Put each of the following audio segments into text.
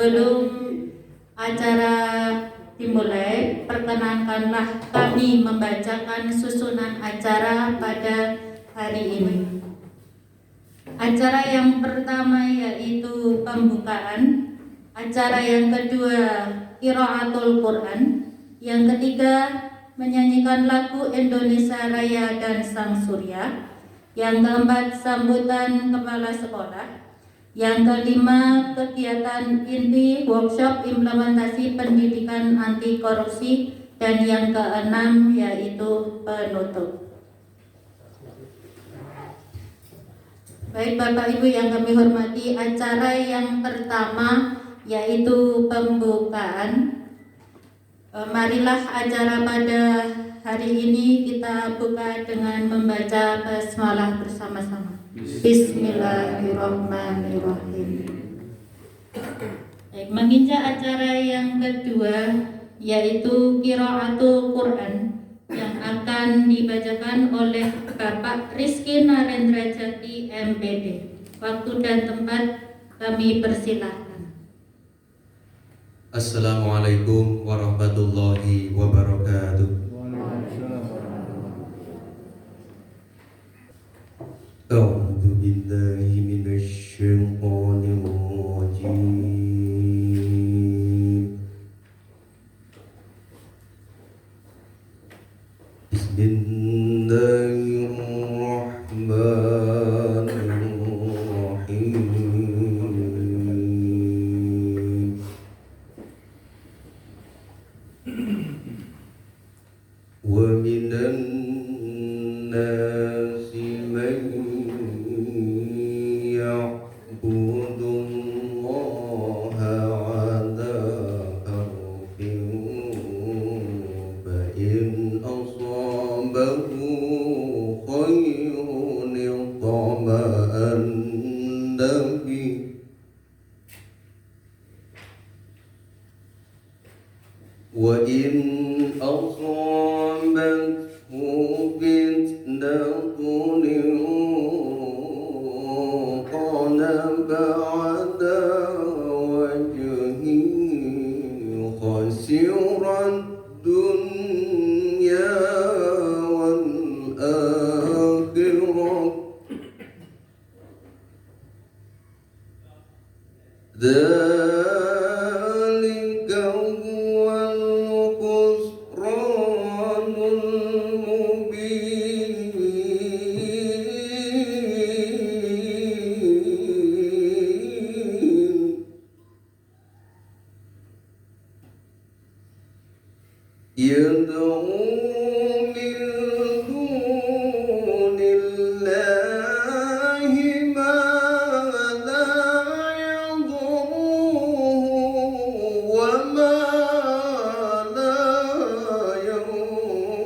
Sebelum acara dimulai, perkenankanlah kami membacakan susunan acara pada hari ini. Acara yang pertama yaitu pembukaan, acara yang kedua qiraatul Quran, yang ketiga menyanyikan lagu Indonesia Raya dan Sang Surya, yang keempat sambutan kepala sekolah, yang kelima kegiatan inti workshop implementasi pendidikan anti korupsi, dan yang keenam yaitu penutup. Baik Bapak Ibu yang kami hormati, acara yang pertama yaitu pembukaan. Marilah acara pada hari ini kita buka dengan membaca basmalah bersama-sama. Bismillahirrahmanirrahim. Baik, menginjak acara yang kedua yaitu qiraatul Quran yang akan dibacakan oleh Bapak Rizky Narendra Jati MPD. Waktu dan tempat kami persilahkan. Assalamualaikum warahmatullahi wabarakatuh. A'udzu billahi minasy syaithanir rajim. Bismillahirrahmanirrahim. Wa minan nasi man ya'budullaha 'ala harfin fa in asabahu khayrun itma'anna bihi wa in asabathu fitnatun inqalaba 'ala wajhihi khasiran dunya wal akhirah. Dzalika huwal khusranul mubin. Yad'u min dunillahi ma la yadurruhu wa ma la yanfa'uhu.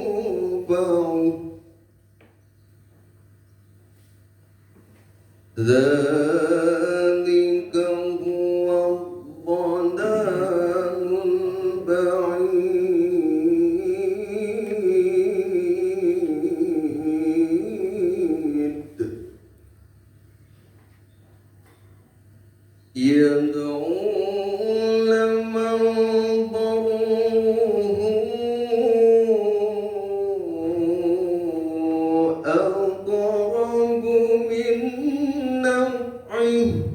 Dzalika huwa ad-dhalalul ba'id. Yad'u liman darruhu aqrabu min naf'ihi.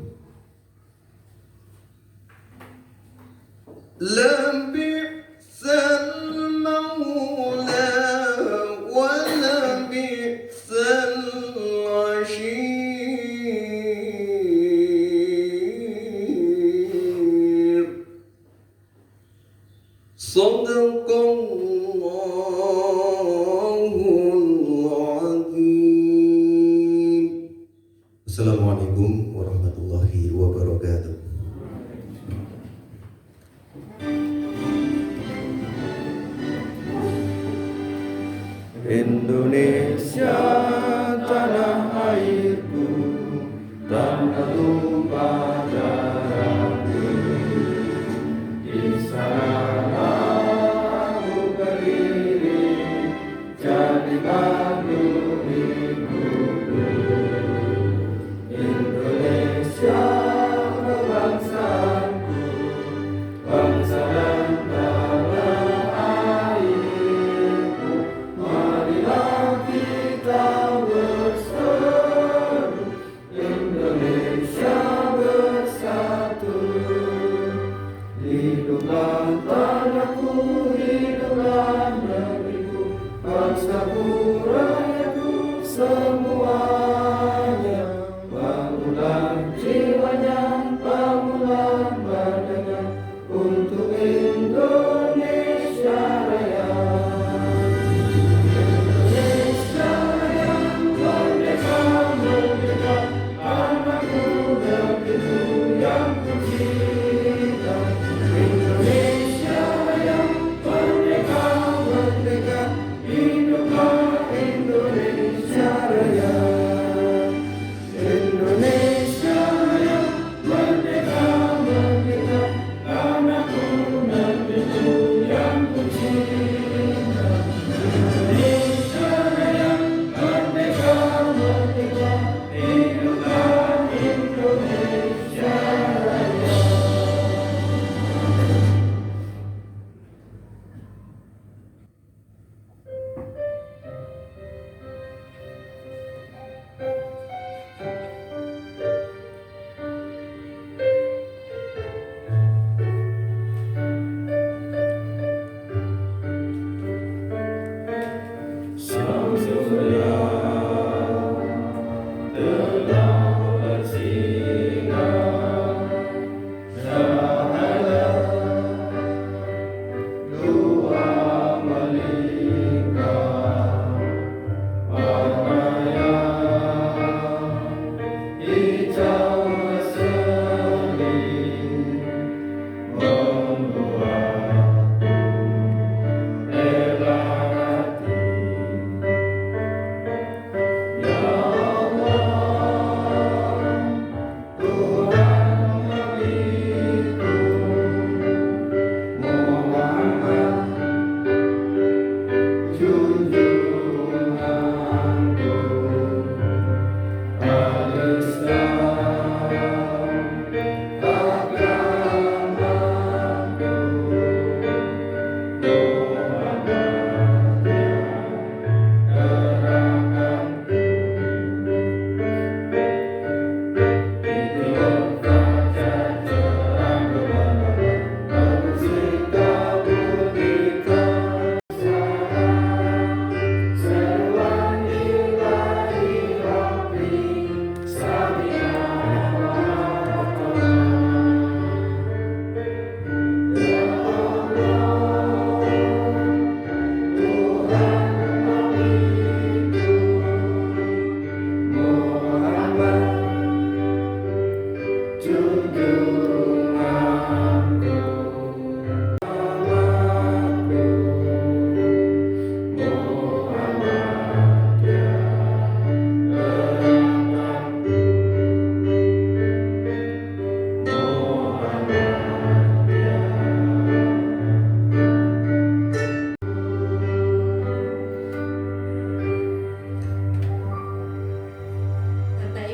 Labi'sal mawla wa labi'sal 'ashir. Shadaqallahul azim. Assalamualaikum warahmatullahi wabarakatuh. Indonesia tanah airku, tanah tumpah darahku. Di sana aku berdiri jadi batu hidupku. Indonesia kebangsaanku,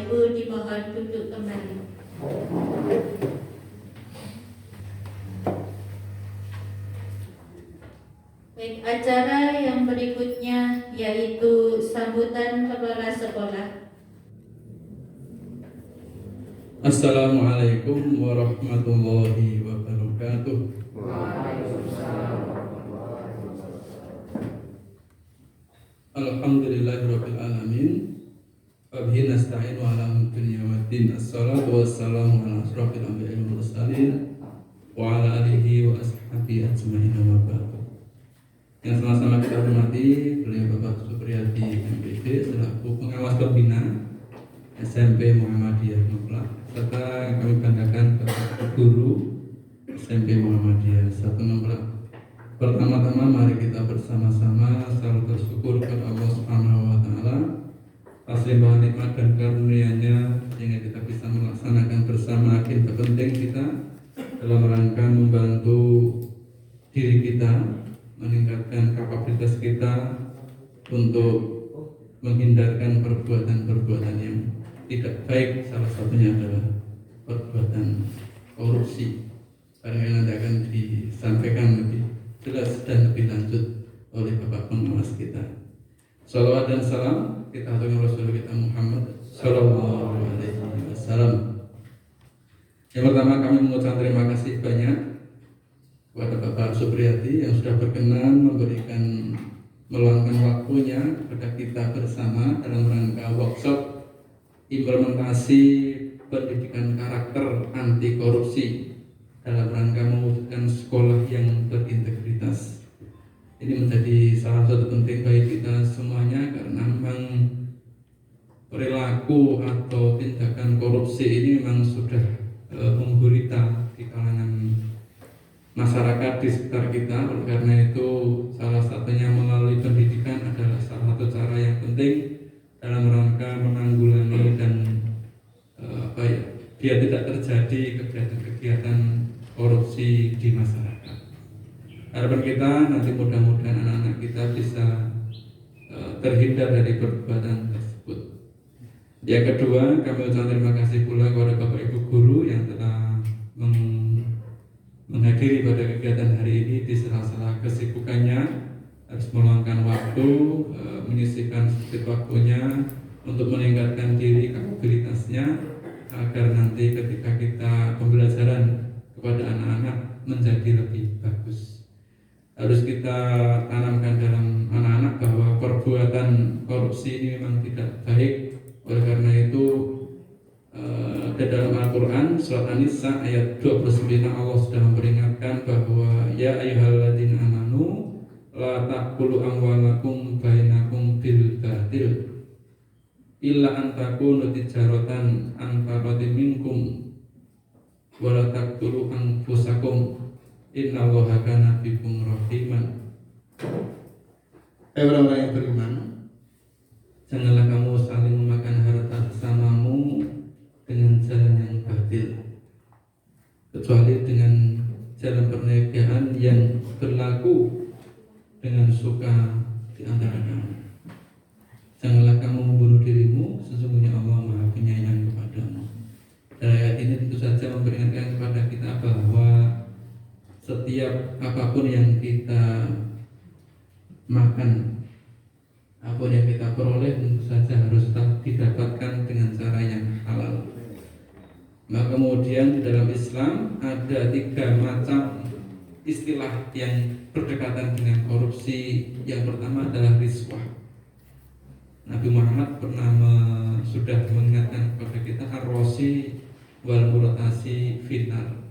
Ibu dimohon duduk kembali. Baik, acara yang berikutnya yaitu sambutan kepala sekolah. Assalamualaikum warahmatullahi wabarakatuh. Alhamdulillahirabbil alamin. Wabihi nasta'in wa ala umuri dunya waddin. Assalatu wassalamu ala asrofil anbiya'i wal mursalin wa ala alihi wa ashabihi ajmain wa ba'du. Yang sama-sama kita hormati beliau Bapak Supriyadi MPD selaku pengawas pembina SMP Muhammadiyah Ngeplak, serta kami banggakan Bapak Guru SMP Muhammadiyah 1 Ngeplak. Pertama-tama mari kita bersama-sama selalu bersyukur kepada Allah Subhanahu wa taala atas limpahan nikmat dan karunia-Nya sehingga kita bisa melaksanakan bersama agenda penting kita dalam rangka membantu diri kita, meningkatkan kapasitas kita untuk menghindarkan perbuatan-perbuatan yang tidak baik. Salah satunya adalah perbuatan korupsi. Karena nanti akan disampaikan lebih jelas dan lebih lanjut oleh Bapak pengawas kita. Salawat dan salam kita aturkan Rasul kita Muhammad Sallallahu Alaihi Wasallam. Yang pertama kami mengucapkan terima kasih banyak kepada Bapak Supriyadi yang sudah berkenan meluangkan waktunya kepada kita bersama dalam rangka workshop implementasi pendidikan karakter anti korupsi dalam rangka mewujudkan sekolah yang berintegritas. Ini menjadi salah satu penting bagi kita semuanya karena memang perilaku atau tindakan korupsi ini memang sudah menggurita di kalangan masyarakat di sekitar kita. Oleh karena itu salah satunya melalui pendidikan adalah salah satu cara yang penting dalam rangka menanggulangi dan biar tidak terjadi kegiatan-kegiatan korupsi di masyarakat. Harapan kita nanti mudah-mudahan anak-anak kita bisa terhindar dari perbuatan tersebut. Yang kedua, kami ucapkan terima kasih pula kepada Bapak Ibu Guru yang telah menghadiri pada kegiatan hari ini di sela-sela kesibukannya, harus meluangkan waktu, menyisihkan sedikit waktunya untuk meningkatkan diri kapabilitasnya agar nanti ketika kita pembelajaran kepada anak-anak menjadi lebih bagus. Harus kita tanamkan dalam anak-anak bahwa perbuatan korupsi ini memang tidak baik. Oleh karena itu di dalam Al-Quran surat An-Nisa ayat 29 Allah sudah memperingatkan bahwa ya ayyuhalladzina amanu la taqulu amwalakum bainakum bil batil illa an takunu tijaratan an taradin minkum wa la taqtulu anfusakum innallaha kana bikum rahiman. Orang-orang yang beriman, janganlah kamu saling memakan harta bersamamu dengan jalan yang batil, kecuali dengan jalan perniagaan yang berlaku dengan suka di antara kamu. Janganlah kamu membunuh dirimu, sesungguhnya Allah Maha Penyayang kepadamu. Dan ayat ini tentu saja memperingatkan kepada kita bahwa setiap apapun yang kita makan, apapun yang kita peroleh tentu saja harus didapatkan dengan cara yang halal. Nah kemudian di dalam Islam ada 3 macam istilah yang berdekatan dengan korupsi. Yang pertama adalah riswah. Nabi Muhammad sudah mengingatkan kepada kita ar-rosi wal murtasi finar.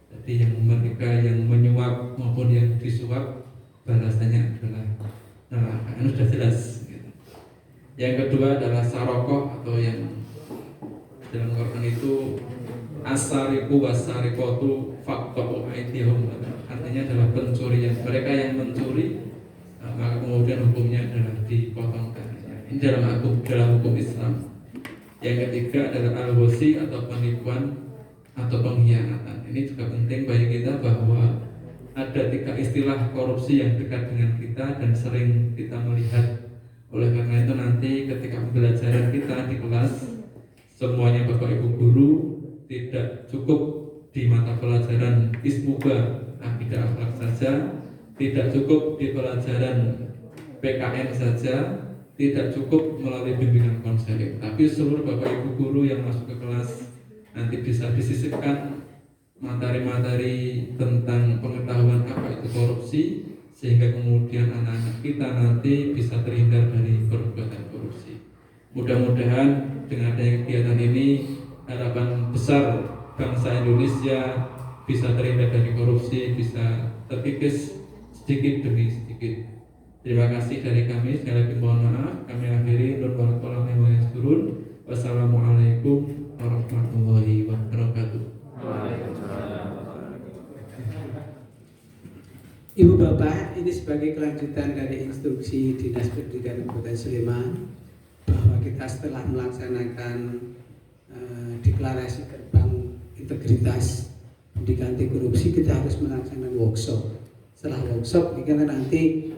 Jadi yang mereka yang menyuap maupun yang disuap balasannya adalah neraka. Ini sudah jelas gitu. Yang kedua adalah sarokoh atau yang dalam Quran itu asariku wasarikotu faktohu aidihum, artinya adalah pencurian. Mereka yang mencuri maka kemudian hukumnya adalah dipotong tangannya. Ini dalam hukum Islam. Yang ketiga adalah al-wasi atau penipuan atau pengkhianatan. Ini juga penting bagi kita bahwa ada 3 istilah korupsi yang dekat dengan kita dan sering kita melihat. Oleh karena itu nanti ketika pembelajaran kita di kelas semuanya Bapak Ibu guru tidak cukup di mata pelajaran Ismuba akidah akhlak saja, tidak cukup di pelajaran PKN saja, tidak cukup melalui bimbingan konseling, tapi seluruh Bapak Ibu guru yang masuk ke kelas nanti bisa disisipkan materi-materi tentang pengetahuan apa itu korupsi, sehingga kemudian anak-anak kita nanti bisa terhindar dari perbuatan korupsi. Mudah-mudahan dengan adanya kegiatan ini, harapan besar bangsa Indonesia bisa terhindar dari korupsi, bisa terkikis sedikit demi sedikit. Terima kasih dari kami. Sekali lagi mohon maaf. Kami akhiri. Wassalamualaikum warahmatullahi wabarakatuh. Ibu Bapak, ini sebagai kelanjutan dari instruksi Dinas Pendidikan Kabupaten Sleman bahwa kita setelah melaksanakan deklarasi gerbang integritas pendidikan anti korupsi, kita harus melaksanakan workshop. Setelah workshop kita nanti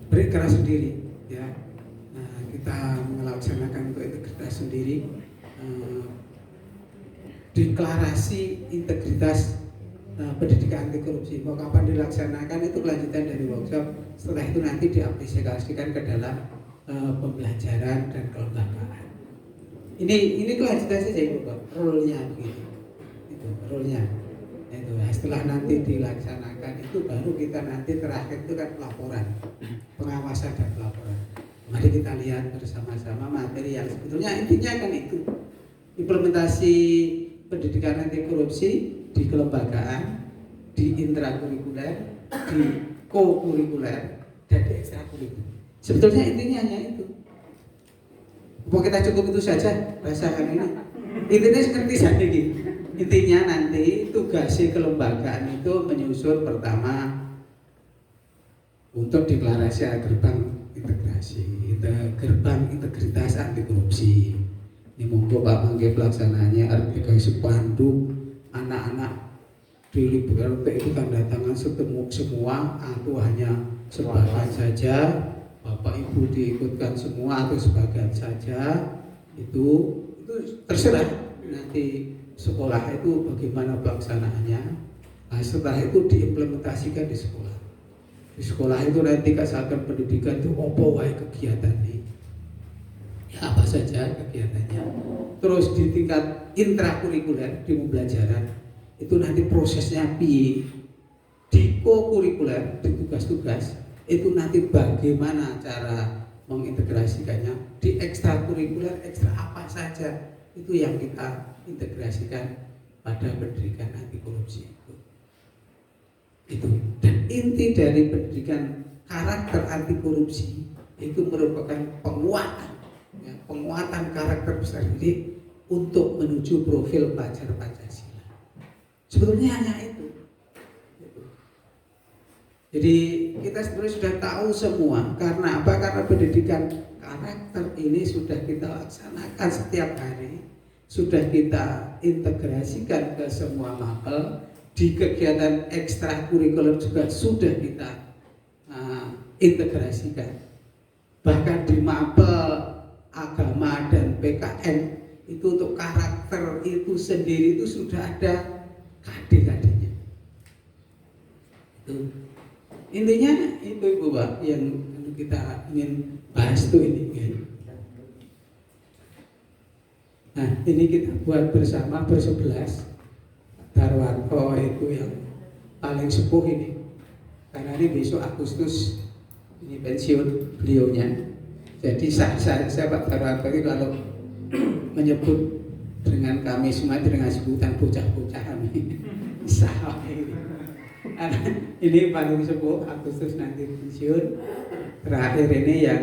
berkeras sendiri, ya. Kita melaksanakan untuk integritas sendiri, deklarasi integritas pendidikan anti korupsi. Mau kapan dilaksanakan itu kelanjutan dari workshop. Setelah itu nanti diaplikasikan ke dalam pembelajaran dan kelembagaan. Ini kelanjutan saja Ibu Bapak, role-nya begitu. Itu role-nya. Itu setelah nanti dilaksanakan itu baru kita nanti terakhir itu kan laporan, pengawasan dan pelaporan. Mari kita lihat bersama-sama materi yang sebetulnya intinya kan itu implementasi pendidikan anti korupsi di kelembagaan, di intrakurikuler, di co-kurikuler, dan di ekstrakurikuler. Sebetulnya intinya hanya itu. Mau kita cukup itu saja rasakan ini. Intinya seperti saja gitu. Intinya nanti tugas kelembagaan itu menyusun pertama untuk deklarasi gerbang integrasi, gerbang integritas anti korupsi. Ini monggo Pak Mangke pelaksananya harus dikasih pandu anak-anak di liberal itu tanda tangan semua atau hanya sebagian saja, Bapak Ibu diikutkan semua atau sebagian saja, itu terserah nanti sekolah itu bagaimana pelaksanaannya. Nah, setelah itu diimplementasikan di sekolah. Di sekolah itu nanti kesatuan pendidikan itu opo wae kegiatannya, ya apa saja kegiatannya. Terus di tingkat intrakurikuler di pembelajaran itu nanti prosesnya piye. Di co-kurikuler di tugas-tugas itu nanti bagaimana cara mengintegrasikannya. Di ekstrakurikuler ekstra apa saja itu yang kita integrasikan pada pendidikan anti korupsi itu. Dan inti dari pendidikan karakter anti korupsi itu merupakan penguatan, ya, penguatan karakter besar diri untuk menuju profil pelajar Pancasila. Sebetulnya hanya itu. Jadi kita sebenarnya sudah tahu semua. Karena apa? Karena pendidikan karakter ini sudah kita laksanakan setiap hari, sudah kita integrasikan ke semua mapel. Di kegiatan ekstrakurikuler juga sudah kita integrasikan. Bahkan di mapel agama dan PKN itu untuk karakter itu sendiri itu sudah ada KD-KD-nya. Itu intinya itu Ibu Pak yang kita ingin bahas tuh ini. Nah ini kita buat bersama bersebelas. Darwanto itu yang paling sepuh ini, karena ini besok Agustus ini pensiun beliaunya. Jadi saya Pak Darwanto ini kalau menyebut dengan kami semua dengan sebutan bocah-bocah kami salah ini. Karena ini paling sepuh Agustus nanti pensiun. Terakhir ini yang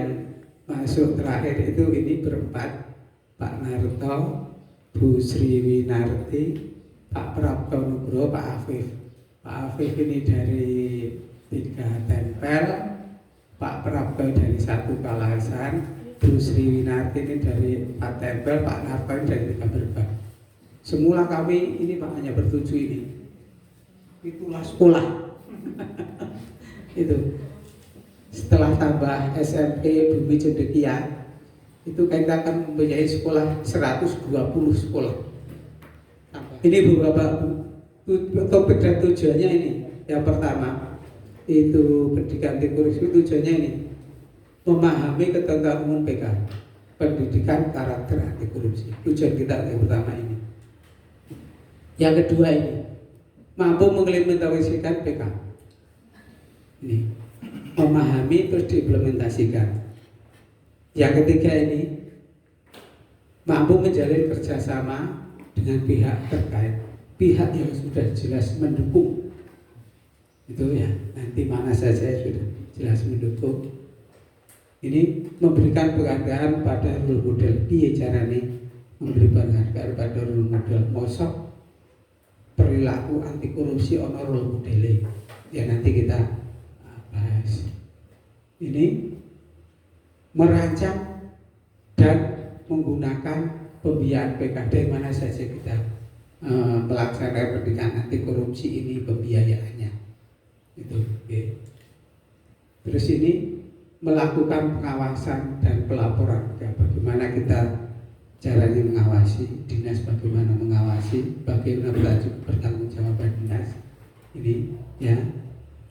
masuk terakhir itu ini berempat, Pak Narto, Bu Sri Winarti, Pak Prapto Nugroho, Pak Afif. Pak Afif ini dari 3 Tempel, Pak Prapto dari 1 Kalasan, Bu Sri Winarti ini dari 4 Tempel, Pak Narto ini dari 3 Berbang. Semula kami ini Pak hanya bertujuh ini. Itulah sekolah. Itu. Setelah tambah SMP Bumi Cendekia, itu kita akan mempunyai sekolah 120 sekolah. Ini beberapa topik dan tujuannya ini. Yang pertama itu pendidikan anti korupsi, tujuannya ini memahami ketentuan umum PK, pendidikan karakter anti korupsi. Tujuan kita yang pertama ini. Yang kedua ini mampu mengimplementasikan PK. Ini memahami terus diimplementasikan. Yang ketiga ini mampu menjalin kerjasama dengan pihak terkait, pihak yang sudah jelas mendukung. Itu ya, nanti mana saja sudah jelas mendukung. Ini memberikan penghargaan pada role model. Piye carane memberi penghargaan pada role model? Mosok perilaku anti korupsi ono role model. Ya nanti kita bahas. Ini merancang dan menggunakan pembiayaan PKD mana saja kita melaksanakan pendidikan anti korupsi ini pembiayaannya. Itu. Okay. Terus ini melakukan pengawasan dan pelaporan. Bagaimana kita caranya mengawasi, dinas bagaimana mengawasi, bagaimana bertanggungjawaban dinas ini ya,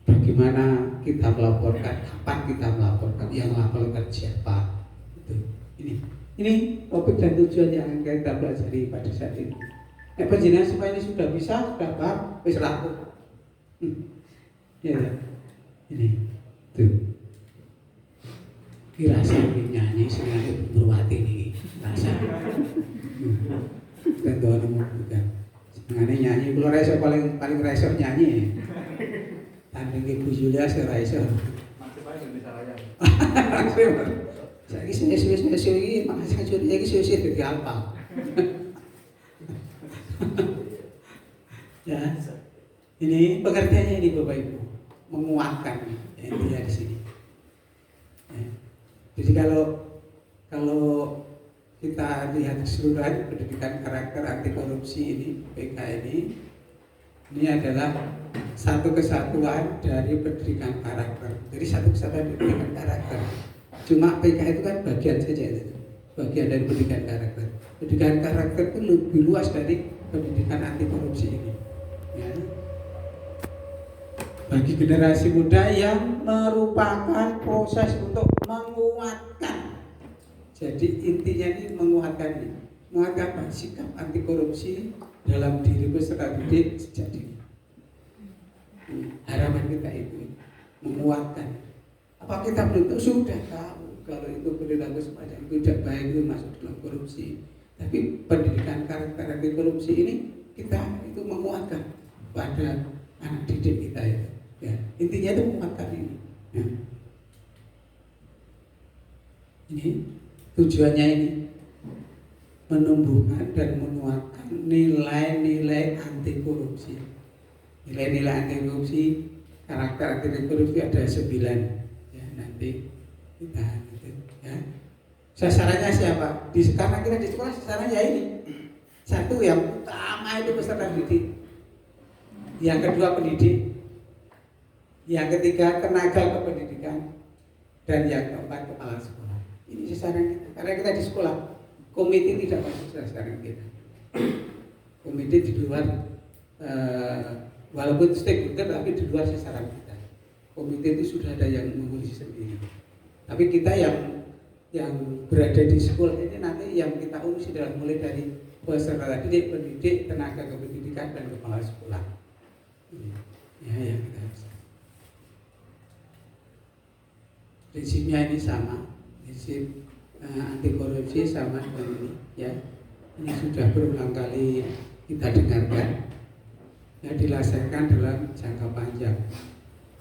bagaimana kita melaporkan, kapan kita melaporkan, yang melaporkan siapa. Itu ini topik dan tujuan yang akan kita pelajari pada saat ini. Penjenengan semua ini sudah bisa, sudah paham, wis laku. Ya, ini tuh. Kira sambil nyanyi sengaja berwati nih, rasa. Dan doa nomor juga. Sengaja nyanyi, kalau rasa paling rasa nyanyi. Tanding Ibu Julia saya rasa. Masih banyak bisa raya. Saya ini makasih kacau lagi saya dari alpal. Ya, ini pengertiannya ini Bapak Ibu menguatkan ya, intinya di sini. Ya. Jadi kalau kita lihat keseluruhan pendidikan karakter anti korupsi ini PK ini adalah satu kesatuan dari pendidikan karakter. Jadi satu kesatuan dari pendidikan karakter. Cuma PK itu kan bagian saja itu, bagian dari pendidikan karakter. Pendidikan karakter itu lebih luas dari pendidikan anti korupsi ini. Ya. Bagi generasi muda yang merupakan proses untuk menguatkan. Jadi intinya ini menguatkan sikap anti korupsi dalam diri peserta didik sejak dini. Harapan kita itu menguatkan. Apa kita belum tahu? Sudah tahu kalau itu perilaku semacam itu tidak baik, itu masuk dalam korupsi. Tapi pendidikan karakter anti korupsi ini kita itu menguatkan pada anak didik kita itu. Ya, intinya itu menguatkan ini. Ya. Ini tujuannya ini menumbuhkan dan menguatkan nilai-nilai anti korupsi. Nilai-nilai anti korupsi, karakter anti korupsi ada 9. Ya, nanti kita gitu, ya. Sasarannya siapa? Karena kita di sekolah sasarannya ini. Satu yang utama itu peserta didik. Yang kedua pendidik. Yang ketiga tenaga kependidikan. Dan yang keempat kepala sekolah. Ini sasaran kita. Karena kita di sekolah, komite tidak masuk sasaran kita. Komite di luar, walaupun stakeholder tapi di luar sasaran kita. Komite itu sudah ada yang mengurusi sendiri. Tapi kita yang berada di sekolah ini nanti yang kita urusi adalah mulai dari peserta didik, pendidik, tenaga kependidikan dan kepala sekolah. Ya, ya kita bisa. Prinsipnya ini sama, prinsip anti korupsi sama dengan ini. Ya, ini sudah berulang kali kita dengarkan. Ya, dilaksanakan dalam jangka panjang.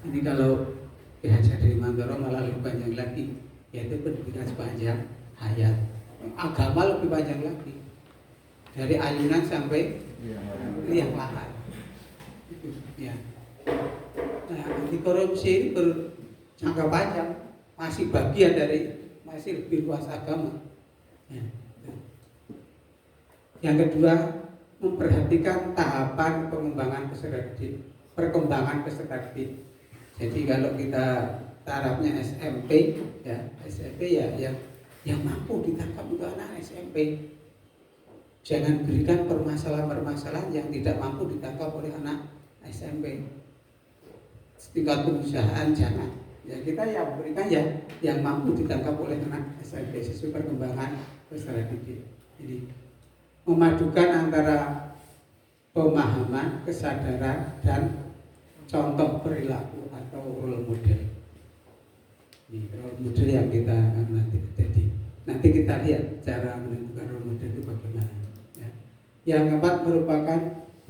Ini kalau belajar dari Mantoro malah lebih panjang lagi, yaitu pendidikan sepanjang hayat. Agama lebih panjang lagi, dari ayunan sampai liang lahat. Ya. Nah, anti korupsi ini berjangka panjang, masih bagian dari, masih lebih luas agama. Ya. Yang kedua, memperhatikan tahapan pengembangan peserta didik, perkembangan peserta didik. Jadi kalau kita tarafnya SMP, ya SMP ya yang yang mampu ditangkap untuk anak SMP. Jangan berikan permasalahan-permasalahan yang tidak mampu ditangkap oleh anak SMP. Tingkat perusahaan jangan. Ya kita yang berikan ya yang mampu ditangkap oleh anak SMP sesuai perkembangan peserta didik. Jadi memadukan antara pemahaman, kesadaran, dan contoh perilaku atau role model. Ini role model yang kita nanti kita lihat cara menentukan role model itu bagaimana. Ya. Yang keempat merupakan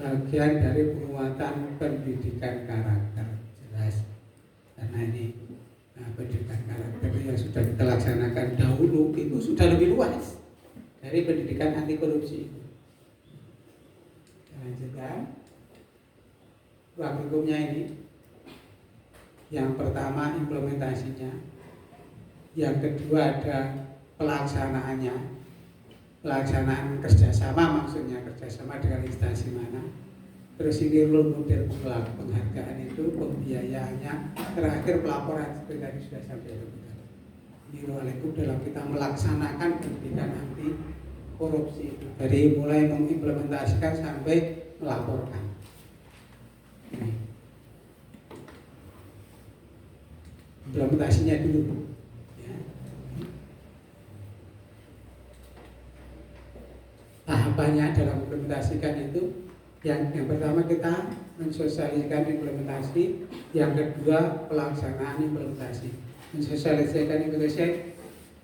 bagian dari penguatan pendidikan karakter. Jelas. Karena ini pendidikan karakter yang sudah kita laksanakan dahulu itu sudah lebih luas dari pendidikan anti korupsi. Lanjutkan ruang hukumnya ini. Yang pertama implementasinya, yang kedua ada pelaksanaannya, pelaksanaan kerjasama, maksudnya kerjasama dengan instansi mana. Terus ini role model penghargaan itu, pembiayaannya, terakhir pelaporan seperti tadi sudah sampai. Ini role dalam kita melaksanakan pendidikan anti korupsi itu, dari mulai mengimplementasikan sampai melaporkan. Ini implementasinya dulu. Ya. Tahapannya dalam implementasikan itu, yang pertama kita mensosialisasikan implementasi, yang kedua pelaksanaan implementasi. Mensosialisasikan implementasi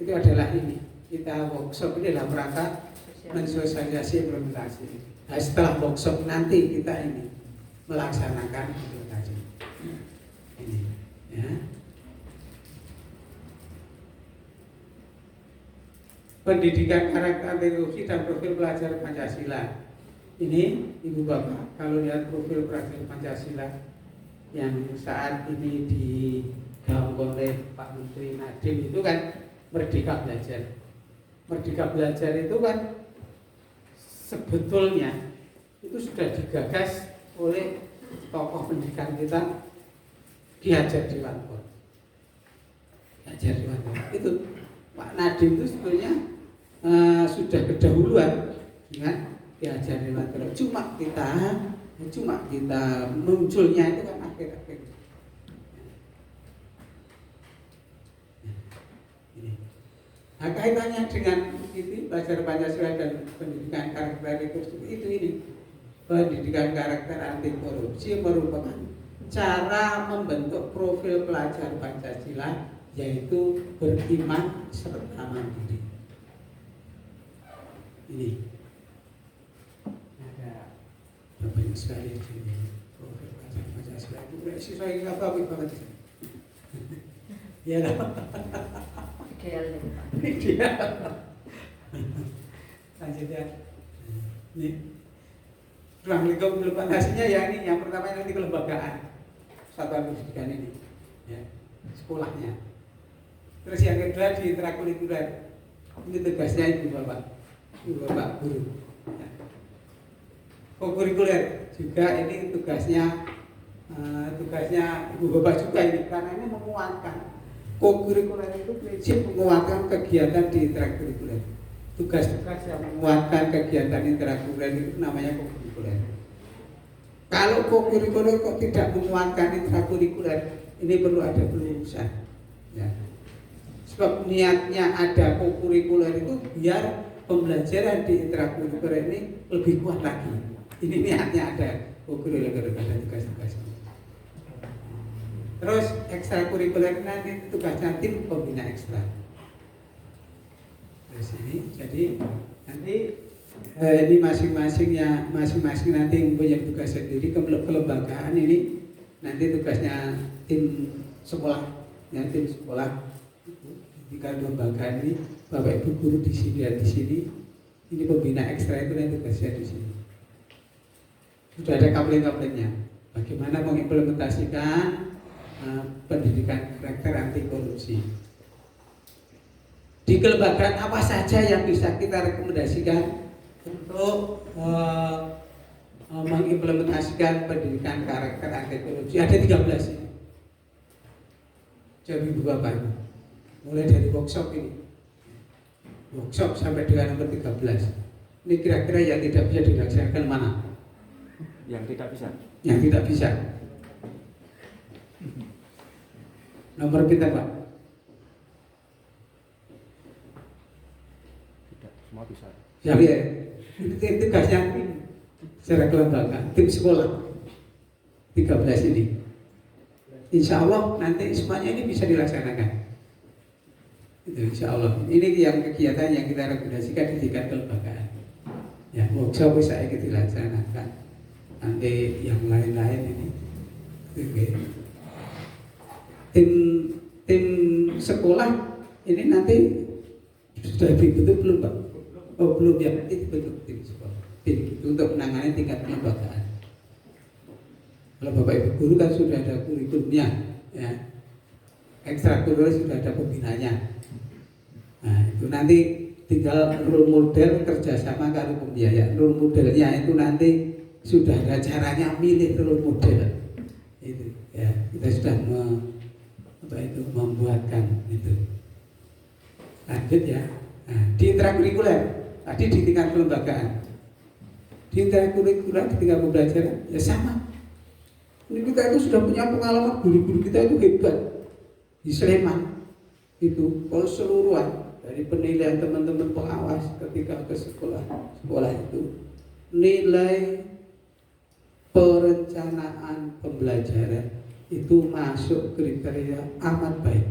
itu adalah ini. Kita workshop ini dalam rangka mensosialisasi implementasi. Nah, setelah workshop nanti kita ini melaksanakan implementasi. Ini, ya. Pendidikan karakter anti korupsi dan profil pelajar Pancasila. Ini Ibu Bapak, kalau lihat profil pelajar Pancasila yang saat ini digaung oleh Pak Menteri Nadiem itu kan Merdeka Belajar. Merdeka Belajar itu kan sebetulnya itu sudah digagas oleh tokoh pendidikan kita Ki Hajar Dewantara. Hajar Dewantara itu Pak Nadiem itu sebetulnya sudah kedahuluan dengan Ki Hajar Dewantara. Cuma kita munculnya itu kan akhir-akhir. Nah, kaitannya dengan itu belajar Pancasila dan pendidikan karakter itu ini. Pendidikan karakter anti korupsi merupakan cara membentuk profil pelajar Pancasila, yaitu beriman serta mandiri. Ini ada banyak sekali di sini profil pelajar Pancasila itu siswa yang apa banget. Ya lah. Ideal. Lanjut ya. Ini ruang lingkup implementasinya ya ini yang pertama nanti kelembagaan satuan pendidikan ini, ya, sekolahnya. Terus yang kedua di intrakurikuler, ini tugasnya ibu bapak guru. Ya. Kurikuler juga ini tugasnya ibu bapak juga ini, karena ini menguatkan. Kurikuler itu prinsip menguatkan kegiatan di intrakurikuler. Tugas-tugas yang menguatkan kegiatan intrakurikuler itu namanya kurikuler. Kalau kurikuler kok tidak menguatkan intrakurikuler, ini perlu ada pelurusan. Ya. Sebab niatnya ada kurikuler itu biar pembelajaran di intrakurikuler ini lebih kuat lagi. Ini niatnya ada kurikuler, ada tugas-tugas. Terus ekstrakurikuler nanti tugasnya tim pembina ekstra. Terus ini jadi nanti ini masing-masing nanti mempunyai tugas sendiri. Kelembagaan ini nanti tugasnya tim sekolah, ya tim sekolah. Jika kelembagaan ini bapak ibu guru di sini dan di sini, ini pembina ekstra itu nanti tugasnya di sini. Sudah ada kapling-kaplingnya. Bagaimana mengimplementasikan pendidikan karakter anti korupsi. Di kelembagaan apa saja yang bisa kita rekomendasikan untuk mengimplementasikan pendidikan karakter anti korupsi? Ada 13 ini. Jadi Ibu Bapak, mulai dari workshop ini. workshop sampai dengan nomor 13. Ini kira-kira yang tidak bisa dilaksanakan mana? Yang tidak bisa. Yang tidak bisa. Nomor kita Pak. Tidak semua bisa. Ya, itu tugasnya secara kelembagaan tim sekolah 13 ini. Insya Allah nanti semuanya ini bisa dilaksanakan. Itu insya Allah. Ini yang kegiatan yang kita regulasikan di tingkat kelembagaan. Ya, workshop bisa kita dilaksanakan. Nanti yang lain-lain ini. Oke. Tim sekolah ini nanti sudah dibentuk belum Pak? Oh belum ya, nanti dibentuk tim sekolah. Untuk menangani tingkat kelembagaan. Kalau Bapak Ibu guru kan sudah ada kurikulumnya, ya. Ekstrakurikuler sudah ada pembinanya. Nah itu nanti tinggal role model kerjasama karo pembiayaan. Role modelnya itu nanti sudah ada caranya milih role model. Itu ya kita sudah membuatkan itu. Lanjut ya. Nah, di intrakurikuler tadi di tingkat kelembagaan. Di intrakurikuler di tingkat pembelajaran ya sama. Ini kita itu sudah punya pengalaman, guru-guru kita itu hebat di Sleman itu keseluruhan dari penilaian teman-teman pengawas ketika ke sekolah itu nilai perencanaan pembelajaran itu masuk kriteria amat baik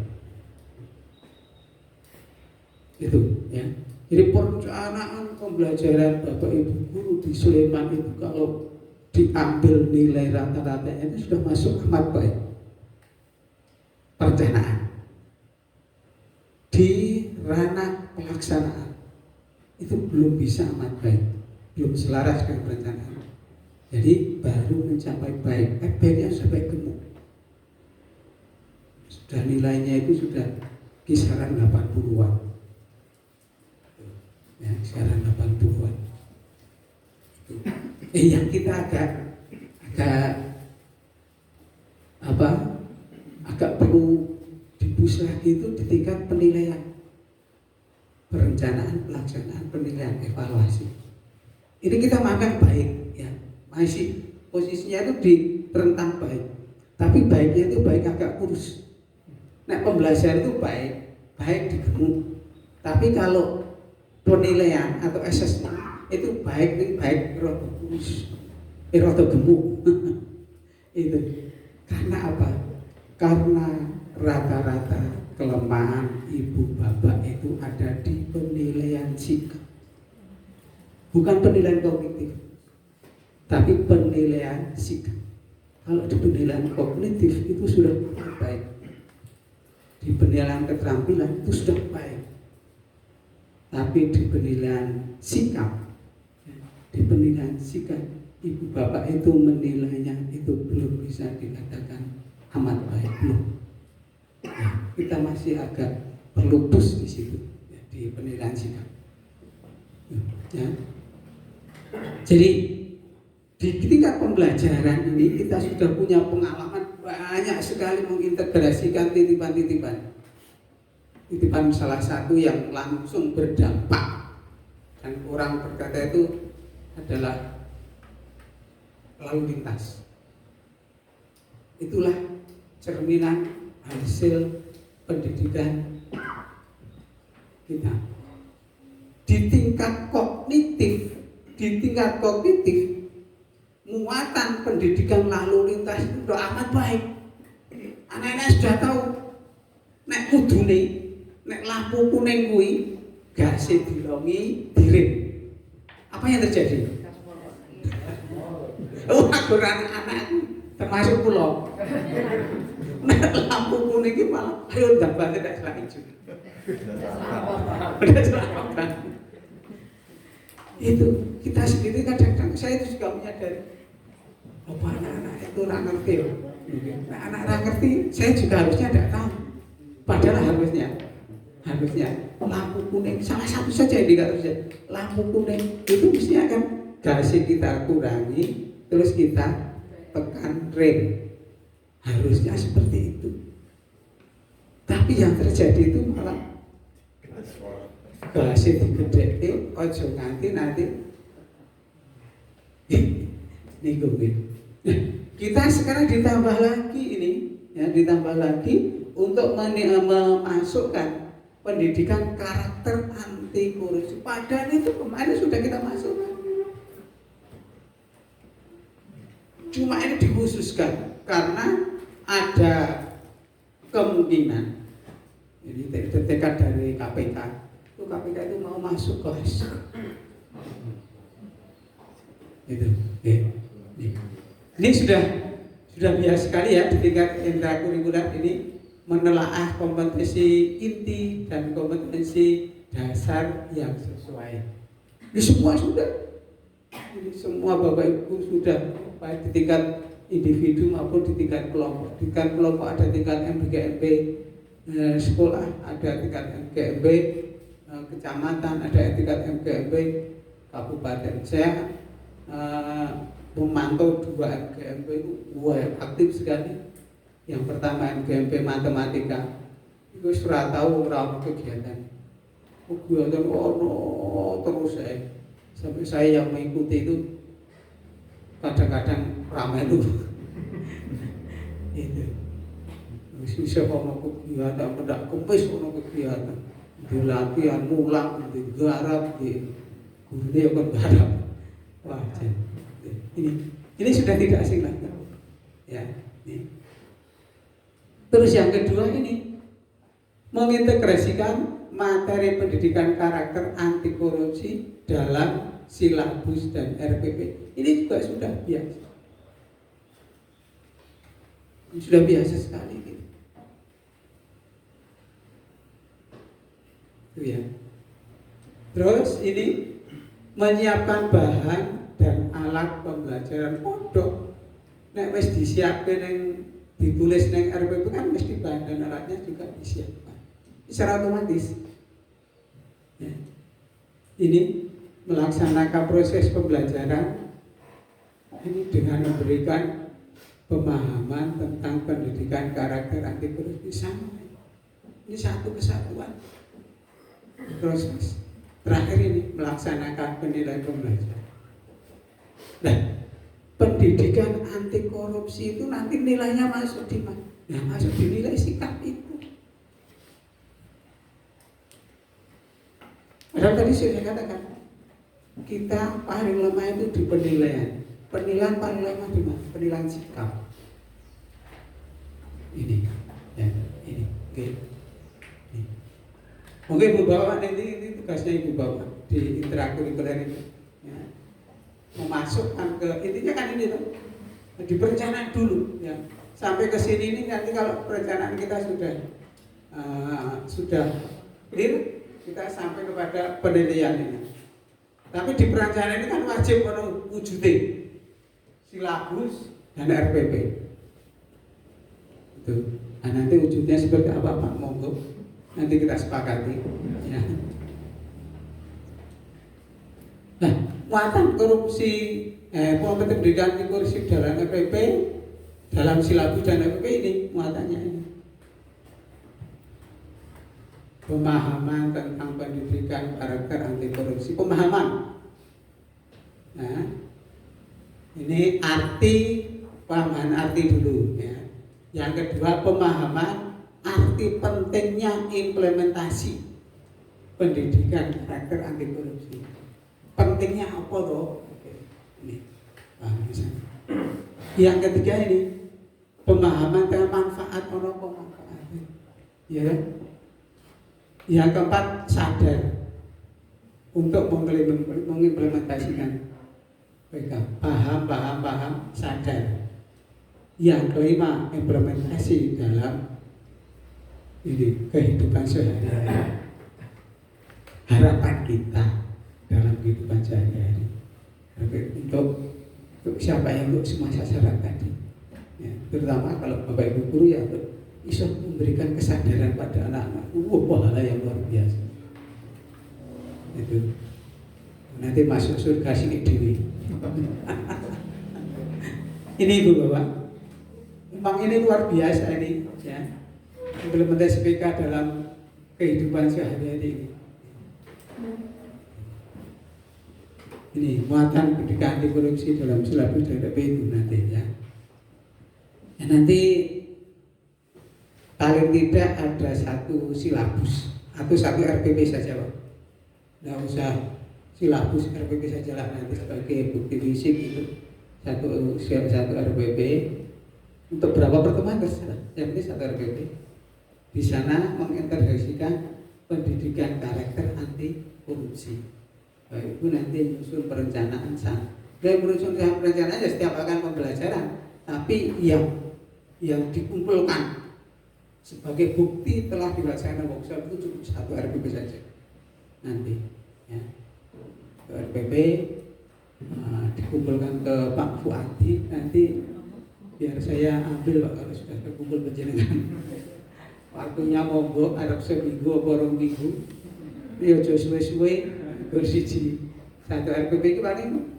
itu ya. Jadi perencanaan pembelajaran Bapak Ibu guru di Sleman itu kalau diambil nilai rata-ratanya itu sudah masuk amat baik. Perencanaan di ranah pelaksanaan itu belum bisa amat baik, belum selaras dengan perencanaan. Jadi baru mencapai baik, baiknya sampai gemuk. Sudah nilainya itu sudah kisaran 80-an. Ya, kisaran 80-an. Yang kita agak perlu dibus lagi itu di tingkat penilaian, perencanaan, pelaksanaan, penilaian, evaluasi. Ini kita makan baik, ya masih posisinya itu di rentang baik, tapi baiknya itu baik agak kurus. Nah pembelajaran itu baik di gemuk, tapi kalau penilaian atau assessment itu baik rada kurus, rada gemuk. Itu karena apa? Karena rata-rata kelemahan ibu bapak itu ada di penilaian sikap, bukan penilaian kognitif, tapi penilaian sikap. Kalau di penilaian kognitif itu sudah baik, di penilaian keterampilan itu sudah baik, tapi di penilaian sikap, ibu bapak itu menilainya itu belum bisa dikatakan amat baik, belum. Ya, kita masih agak perlu push di situ, ya, di penilaian sikap. Ya. Jadi di tingkat pembelajaran ini kita sudah punya pengalaman banyak sekali mengintegrasikan titipan-titipan. Titipan salah satu yang langsung berdampak dan orang berkata itu adalah lalu lintas. Itulah cerminan hasil pendidikan kita. Di tingkat kognitif, muatan pendidikan lalu lintas itu sudah amat baik. Anak-anak sudah tahu nek kudune, nek lampu kuning kuwi gase dilongi dirim. Apa yang terjadi? Oh, anak-anak termasuk pulau. Nek lampu kuning iki malah ayo ndang tidak salah hijau. Itu kita sendiri kadang-kadang saya itu juga menyadari bahwa anak-anak itu nggak ngerti. Nah, anak-anak ngerti, saya juga harusnya tidak tahu. Padahal harusnya lampu kuning salah satu saja yang dikatakan lampu kuning itu mestinya kan garis kita kurangi terus kita tekan rem, harusnya seperti itu. Tapi yang terjadi itu malah gasih digedheke aja nganti nanti niku nggih. Nah, kita sekarang ditambah lagi ini ya, ditambah lagi untuk memasukkan pendidikan karakter anti korupsi. Padahal itu kemarin sudah kita masukkan. Cuma ini dikhususkan karena ada kemungkinan ini tekad dari KPK. Itu KPK itu mau masuk kelas. Itu, ini sudah biasa sekali ya di tingkat intrakurikuler ini menelaah kompetensi inti dan kompetensi dasar yang sesuai. Ini semua sudah, ini semua Bapak Ibu sudah baik di tingkat individu maupun di tingkat kelompok. Di tingkat kelompok ada tingkat MGMP sekolah, ada tingkat MGMP kecamatan, ada tingkat MGMP kabupaten. Saya memantau 2 MGMP itu aktif sekali. Yang pertama MGMP matematika itu sudah tahu orang kegiatan terus sampai saya yang mengikuti itu kadang-kadang ramai itu itu bisa ono kegiatan pendak kemis ono kegiatan di latihan mulang di garap di gurune yang garap. Wah, ini sudah tidak asing lagi ya. Terus yang kedua ini mengintegrasikan materi pendidikan karakter anti korupsi dalam silabus dan RPP. Ini juga sudah biasa. Ini sudah biasa sekali gitu. Itu ya. Terus ini menyiapkan bahan dan alat pembelajaran pondok. Nek wis disiapkan yang ditulis neng RPP kan mesti bahan dan alatnya juga disiapkan secara otomatis ya. Ini melaksanakan proses pembelajaran ini dengan memberikan pemahaman tentang pendidikan karakter anti korupsi sama. Ini satu kesatuan proses. Terakhir ini melaksanakan penilaian pembelajaran. Nah, pendidikan anti korupsi itu nanti nilainya masuk di mana? Nah, masuk di nilai sikap itu. Padahal tadi sudah katakan kita paling lemah itu di penilaian. Penilaian paling lemah di mana? Penilaian sikap. Ini, ya, ini, oke. Oke, Ibu Bapak ini tugasnya Ibu Bapak di intrakurikuler ini. Ya. Memasukkan ke intinya kan ini tuh diperencanaan dulu ya. Sampai ke sini ini nanti kalau perencanaan kita sudah clear, kita sampai kepada penilaian ini. Tapi di perencanaan ini kan wajib wujudin silabus dan RPP. Itu. Nah, nanti wujudnya seperti apa Pak? Monggo nanti kita sepakati ya. Nah, muatan korupsi pendidikan anti korupsi dalam RPP, dalam silabus dan RPP ini muatannya ini. Pemahaman tentang pendidikan karakter anti korupsi, pemahaman. Nah, ini pemahaman arti dulu ya. Yang kedua pemahaman arti pentingnya implementasi pendidikan karakter anti korupsi. Pentingnya apa loh? Oke, ini paham misalnya. Yang ketiga ini pemahaman tentang manfaat atau pemanfaat. Ya. Yang keempat sadar untuk mengimplementasikan paham sadar. Yang kelima implementasi dalam ini kehidupan sehari-hari. Harapan kita dalam kehidupan sehari-hari untuk siapa yang untuk semua sasaran tadi ya, terutama kalau Bapak Ibu guru ya bisa memberikan kesadaran pada anak-anak pahala yang luar biasa itu nanti masuk surga sini dewi. Ini Ibu Bapak memang ini luar biasa ini ya implementasi PK dalam kehidupan sehari-hari ini. ini muatan pendidikan anti korupsi dalam silabus DPP itu nanti ya. Ya nanti paling tidak ada satu silabus atau satu RPP saja Pak. Nggak usah silabus, RPP saja lah nanti sebagai bukti fisik itu satu RPP untuk berapa pertemuan terserah. Yang ini satu RPP. Di sana mengintegrasikan pendidikan karakter anti korupsi. Baik, itu nanti menyusun perencanaan sana. Dan menyusun perencanaan aja setiap akan pembelajaran, tapi yang dikumpulkan sebagai bukti telah dilaksanakan workshop itu cukup satu RPP saja. Nanti, ya, RPP dikumpulkan ke Pak Fuadi. Nanti biar saya ambil Pak kalau sudah terkumpul penjenengan. Waktunya monggo arep seminggu apa 2 minggu. Ya aja suwe-suwe bersiji. Satu RPP itu paling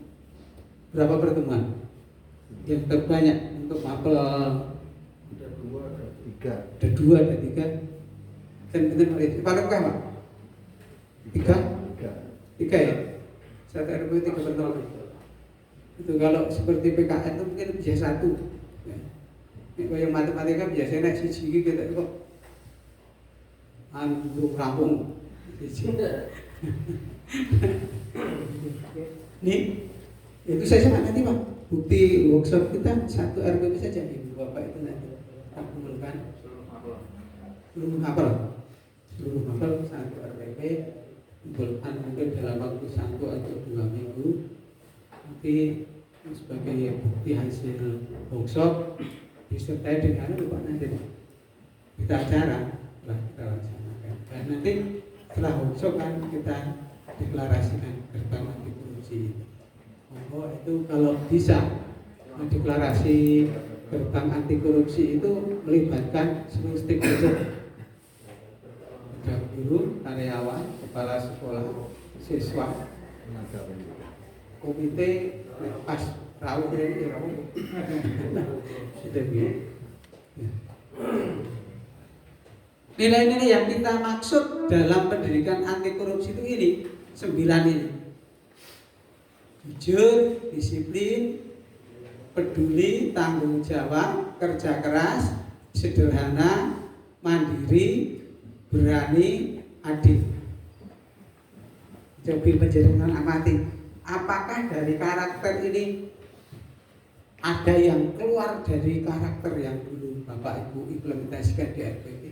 berapa pertemuan? Yang terbanyak untuk mapel Ada 2, ada 3. ada 2, ada 3. Dan benar paling berapa? 3 ya? Satu RPP 3 pertemuan. Itu kalau seperti PKN itu mungkin bisa 1. Ya. Ini yang matematika biasanya siji kita kok belum rampung. Nih, itu saja nanti Pak. Bukti workshop kita satu RPP saja Ibu Bapak itu nanti kita kumpulkan. Belum hafal satu RPP kumpulkan mungkin dalam waktu 1 atau 2 minggu. Nanti sebagai bukti hasil workshop disertai dengan Pak nanti kita acara lah kita laksanakan. Dan nanti setelah workshop kan kita deklarasikan gerbang anti korupsi. Oh itu kalau bisa deklarasi gerbang anti korupsi itu melibatkan seluruh stakeholder, ada guru, karyawan, kepala sekolah, siswa, komite, pas rawuh ini sudah gitu. Nilai-nilai yang kita maksud dalam pendidikan anti korupsi itu ini 9 ini. Jujur, disiplin, peduli, tanggung jawab, kerja keras, sederhana, mandiri, berani, adil. Coba penjenengan amati, apakah dari karakter ini ada yang keluar dari karakter yang dulu Bapak Ibu implementasikan di RPP?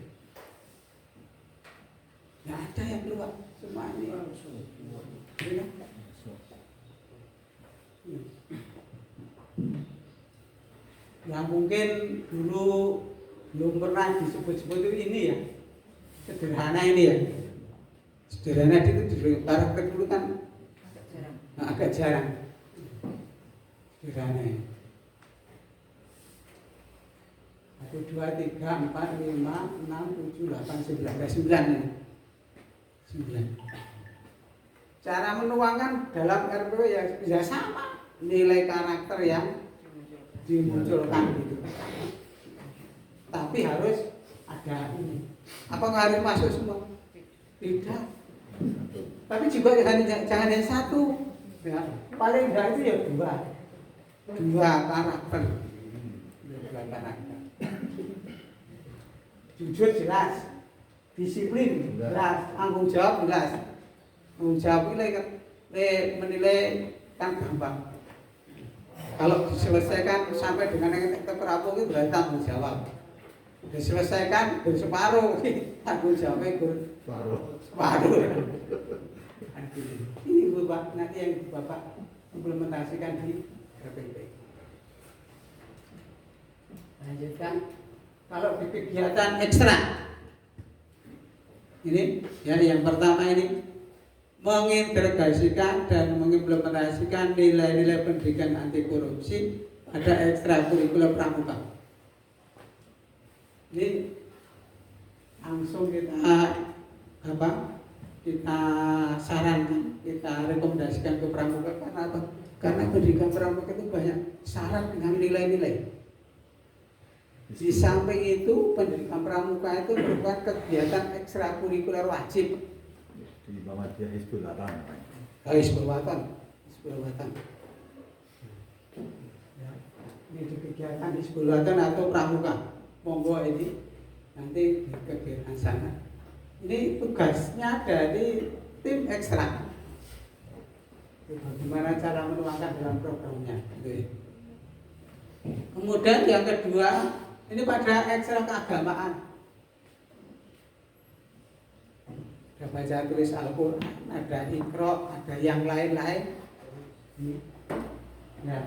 Tidak ada yang keluar, semua ini yang mungkin dulu belum pernah disebut-sebut itu ini ya, sederhana ini ya. Sederhana itu di karakter dulu kan agak jarang. Sederhana ya. 1, 2, 3, 4, 5, 6, 7, 8, 9, ada 9 ya. 9. Cara menuangkan dalam RPP ya bisa sama, nilai karakter yang dimunculkan gitu. Tapi harus ada ini. Apakah harus masuk semua? Tidak. Tapi juga jangan yang 1. Ya. Paling enggak itu ya 2 karakter. 2 karakter. Jujur jelas, disiplin jelas, tanggung jawab jelas. Tanggung jawab menilai kan gampang. Kalau diselesaikan sampai dengan yang terapung itu berarti tanggung jawab. Diselesaikan berseparuh, tanggung jawabnya separuh. Ini Bapak nanti yang Bapak implementasikan di RPP. Lanjutkan. Kalau di kegiatan ekstra, ini ya yang pertama ini mengintegrasikan dan mengimplementasikan nilai-nilai pendidikan anti korupsi, ada ekstrakurikuler pramuka. Ini langsung kita sarankan, kita rekomendasikan ke pramuka. Karena apa? Karena pendidikan pramuka itu banyak syarat dengan nilai-nilai. Di samping itu pendidikan pramuka itu merupakan kegiatan ekstrakurikuler wajib. Di Muhammadiyah Hizbul Watan. Hizbul Watan 10 Weton. Ya, ini di kegiatan di 10 Weton atau pramuka. Monggo ini nanti di kegiatan sana. Ini tugasnya dari tim ekstra. Bagaimana cara menuangkan dalam programnya. Gitu ya. Kemudian yang kedua, ini pada ekstra keagamaan. Ada baca tulis Al-Quran, ada Iqra, ada yang lain-lain. Nah,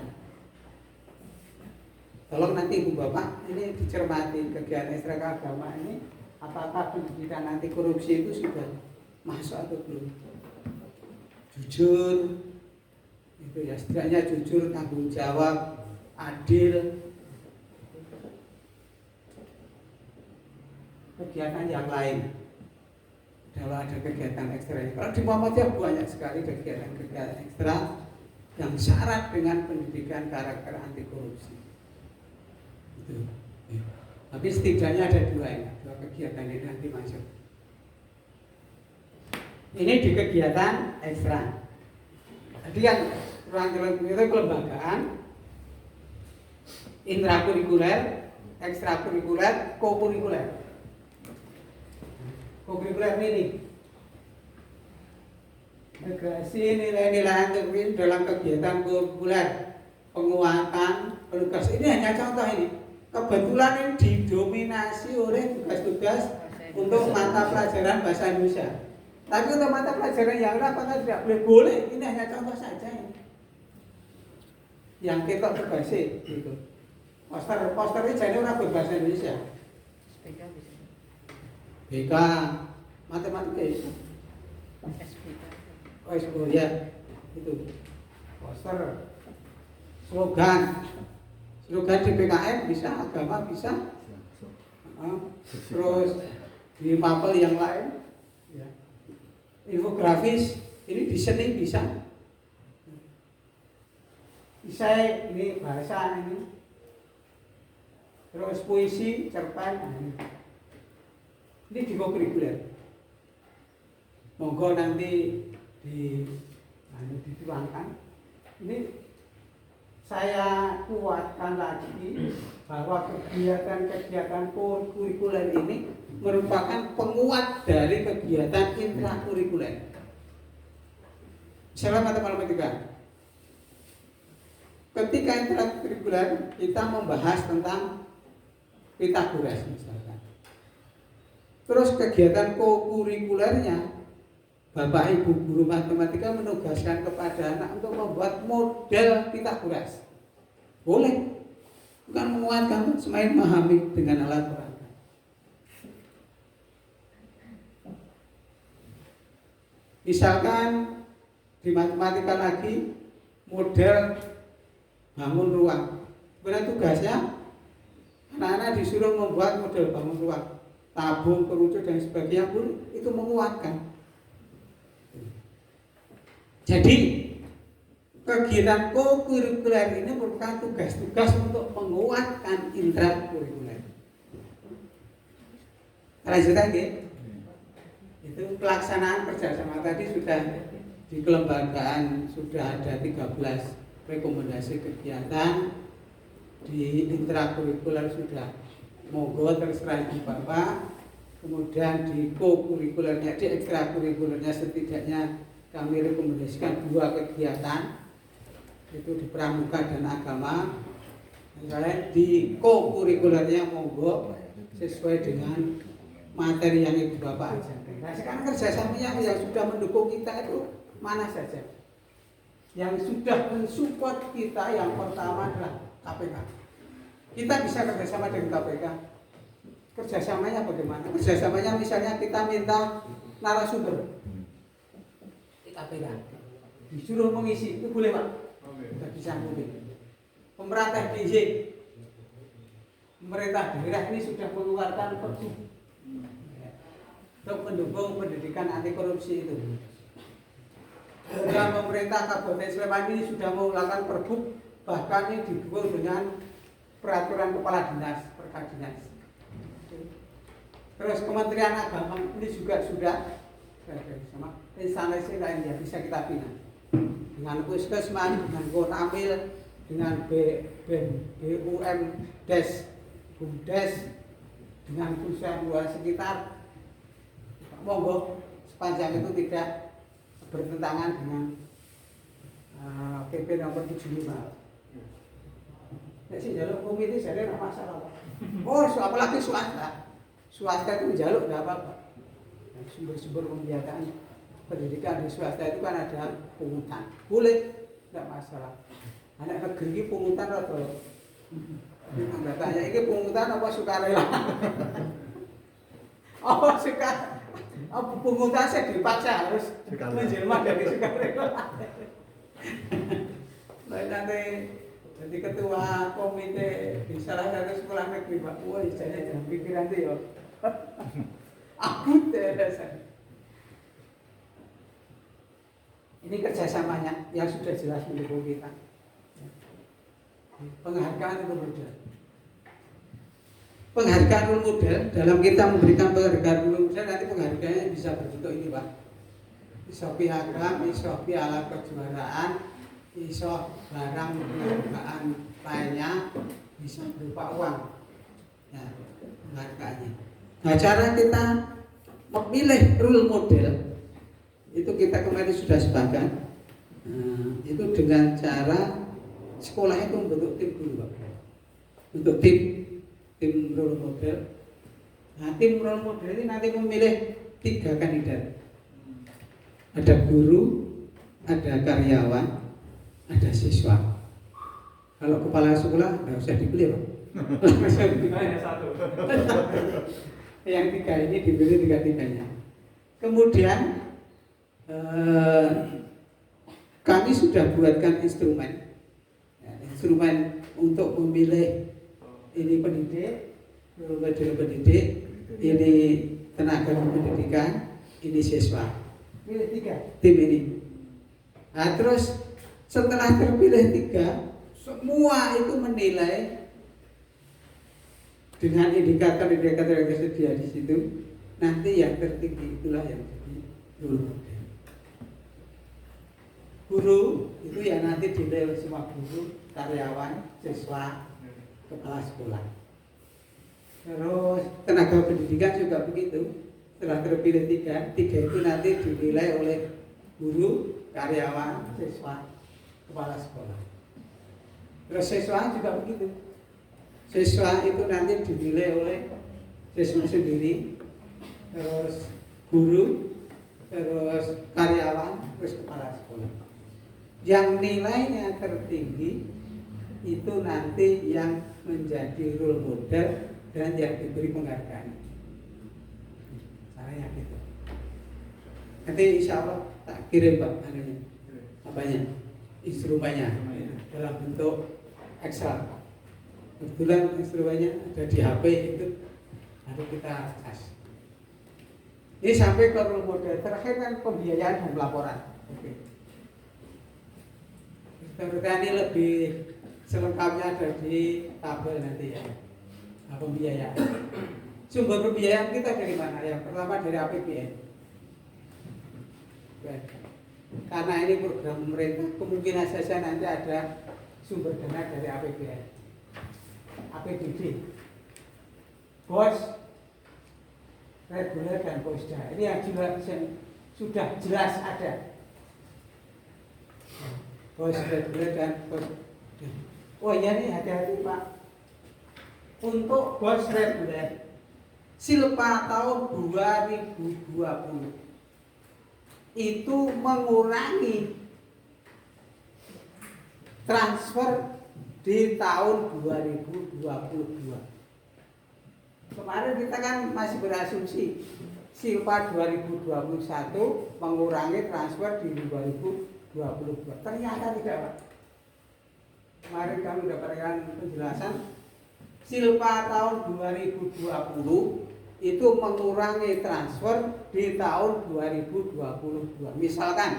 tolong nanti Ibu Bapak ini dicermati kegiatan ekstra keagamaan ini, apakah pendidikan anti korupsi itu sudah masuk atau belum? Jujur, itu ya setidaknya jujur, tanggung jawab, adil. Kegiatan yang lain. Kalau ada kegiatan ekstra, kalau di Muhammadiyah banyak sekali kegiatan ekstra yang syarat dengan pendidikan karakter anti korupsi. Itu. Ya. Tapi setidaknya ada dua kegiatan ini nanti masuk. Ini di kegiatan ekstra. Jadi yang ruang itu kelembagaan, intrakurikuler, ekstrakurikuler, kokurikuler. Kokurikuler ini integrasi nilai-nilai anti dalam kegiatan kurikuler, penguatan, penugas. Ini hanya contoh ini. Kebetulan ini didominasi oleh tugas-tugas untuk mata pelajaran bahasa Indonesia. Tapi untuk mata pelajaran yang lain apakah tidak boleh? Ini hanya contoh saja ini. Yang kita tugasnya gitu. Poster ini jadi orang berbahasa Indonesia. BK, matematika, SPK, ya, itu poster, slogan di PKM bisa, agama bisa, terus di mapel yang lain, ya. Infografis, ini di seni bisa, ini bahasa ini, terus puisi, cerpen, ini di kokurikuler. Monggo nanti dituangkan. Ini saya kuatkan lagi bahwa kegiatan-kegiatan kurikuler ini merupakan penguat dari kegiatan intrakurikuler. Misalnya matematika. Ketika intrakurikuler kita membahas tentang Pitagoras misalkan. Terus kegiatan kokurikulernya, Bapak Ibu guru matematika menugaskan kepada anak untuk membuat model Pitagoras. Boleh, bukan menguatkan, semakin memahami dengan alat perangkat. Misalkan di matematika lagi model bangun ruang. Kemudian tugasnya anak-anak disuruh membuat model bangun ruang. Tabung, kerucut dan sebagainya pun itu menguatkan. Jadi kegiatan kokurikuler ini merupakan tugas-tugas untuk menguatkan intrakurikuler. Lanjut lagi. Itu pelaksanaan kerjasama tadi sudah di kelembagaan sudah ada 13 rekomendasi kegiatan, di intrakurikuler sudah monggo terserah Ibu Bapak. Kemudian di kokurikulernya, di ekstrakurikulernya setidaknya kami rekomendasikan 2 kegiatan, itu di pramuka dan agama. Misalnya di kokurikulernya monggo sesuai dengan materi yang Ibu Bapak ajarkan. Nah sekarang kerjasamanya yang sudah mendukung kita itu mana saja? Yang sudah mensupport kita yang pertama adalah KPK. Kita bisa kerjasama dengan KPK. Kerjasamanya bagaimana? Kerjasamanya misalnya kita minta narasumber di KPK, disuruh mengisi, itu boleh Pak? Tidak bisa mungkin. Pemerintah DJ, pemerintah daerah ini sudah mengeluarkan pergub untuk mendukung pendidikan anti korupsi itu. Dan pemerintah Kabupaten Sleman ini sudah mengeluarkan pergub, bahkan ini didukung dengan peraturan kepala dinas, perkadinas. Terus Kementerian Agama ini juga sudah sama instansi lain yang bisa kita bina. dengan Puskesmas, dengan Koramil, dengan BUM BUMDes, dengan pusat luar sekitar. Monggo sepanjang itu tidak bertentangan dengan PP nomor 75. Nek sing njaluk komite jare ora masalah. Oh, apalagi swasta. Swasta itu njaluk enggak apa-apa. Sumber-sumber pembiayaan pendidikan di swasta itu kan ada pungutan. Boleh, enggak masalah. Anak negeri ini pungutan atau enggak tanya ini pungutan apa sukarela? Oh, pungutan saya dipaksa harus menjelma dari sukarela. Lain nanti jadi ketua komite di salah satu sekolah negeri Pak, wah saya jangan pikir nanti ya. Aku dasar. Ini kerjasamanya yang sudah jelas mendukung kita. Penghargaan role model. Penghargaan role model dalam kita memberikan penghargaan role model nanti penghargaannya bisa berbentuk ini Pak. Iso piagam, iso piala kejuaraan, iso barang penghargaan lainnya, bisa berupa uang. Ya, penghargaannya. Nah, cara kita memilih role model itu kita kemarin sudah sepakat. Itu dengan cara sekolah itu membentuk tim dulu, Pak. Untuk tim role model. Nah, tim role model ini nanti memilih 3 kandidat. Ada guru, ada karyawan, ada siswa. Kalau kepala sekolah nggak usah dipilih, Pak. Hanya 1. Yang 3 ini dipilih 3-3-nya. Kemudian kami sudah buatkan instrumen untuk memilih ini pendidik, model pendidik, ini tenaga pendidikan, ini siswa. Pilih 3 tim ini. Nah, terus setelah terpilih 3, semua itu menilai dengan indikator-indikator yang tersedia di situ. Nanti yang tertinggi itulah yang jadi role model. Guru itu ya nanti dinilai semua guru, karyawan, siswa, kepala sekolah. Terus tenaga pendidikan juga begitu. Setelah terpilih 3 itu nanti dinilai oleh guru, karyawan, siswa, kepala sekolah. Terus siswa juga begitu. Siswa itu nanti dinilai oleh siswa sendiri, terus guru, terus karyawan, terus kepala sekolah. Yang nilainya tertinggi itu nanti yang menjadi role model dan yang diberi penghargaan. Caranya gitu. Nanti insya Allah tak kirim Pak apanya, instrumennya dalam bentuk Excel. Kebetulan instrumennya ada di HP itu, nanti kita cas. Ini sampai ke role model terakhir kan pembiayaan dan pelaporan. Oke. Ini lebih selengkapnya ada di tabel nanti ya. Pembiayaan. Sumber pembiayaan kita dari mana? Yang pertama dari APBN. Karena ini program pemerintah, kemungkinan saja nanti ada sumber dana dari APBN. APBD, BOS, reguler dan posda. Ini yang sudah jelas ada. BOS, reguler dan posda. Oh iya nih, hati-hati Pak. Untuk BOS reguler, Silpa tahun 2020 itu mengurangi transfer di tahun 2022. Kemarin kita kan masih berasumsi Silpa 2021 mengurangi transfer di 2022. Ternyata tidak, Pak. Kemarin kami mendapatkan penjelasan Silpa tahun 2020 itu mengurangi transfer di tahun 2022. Misalkan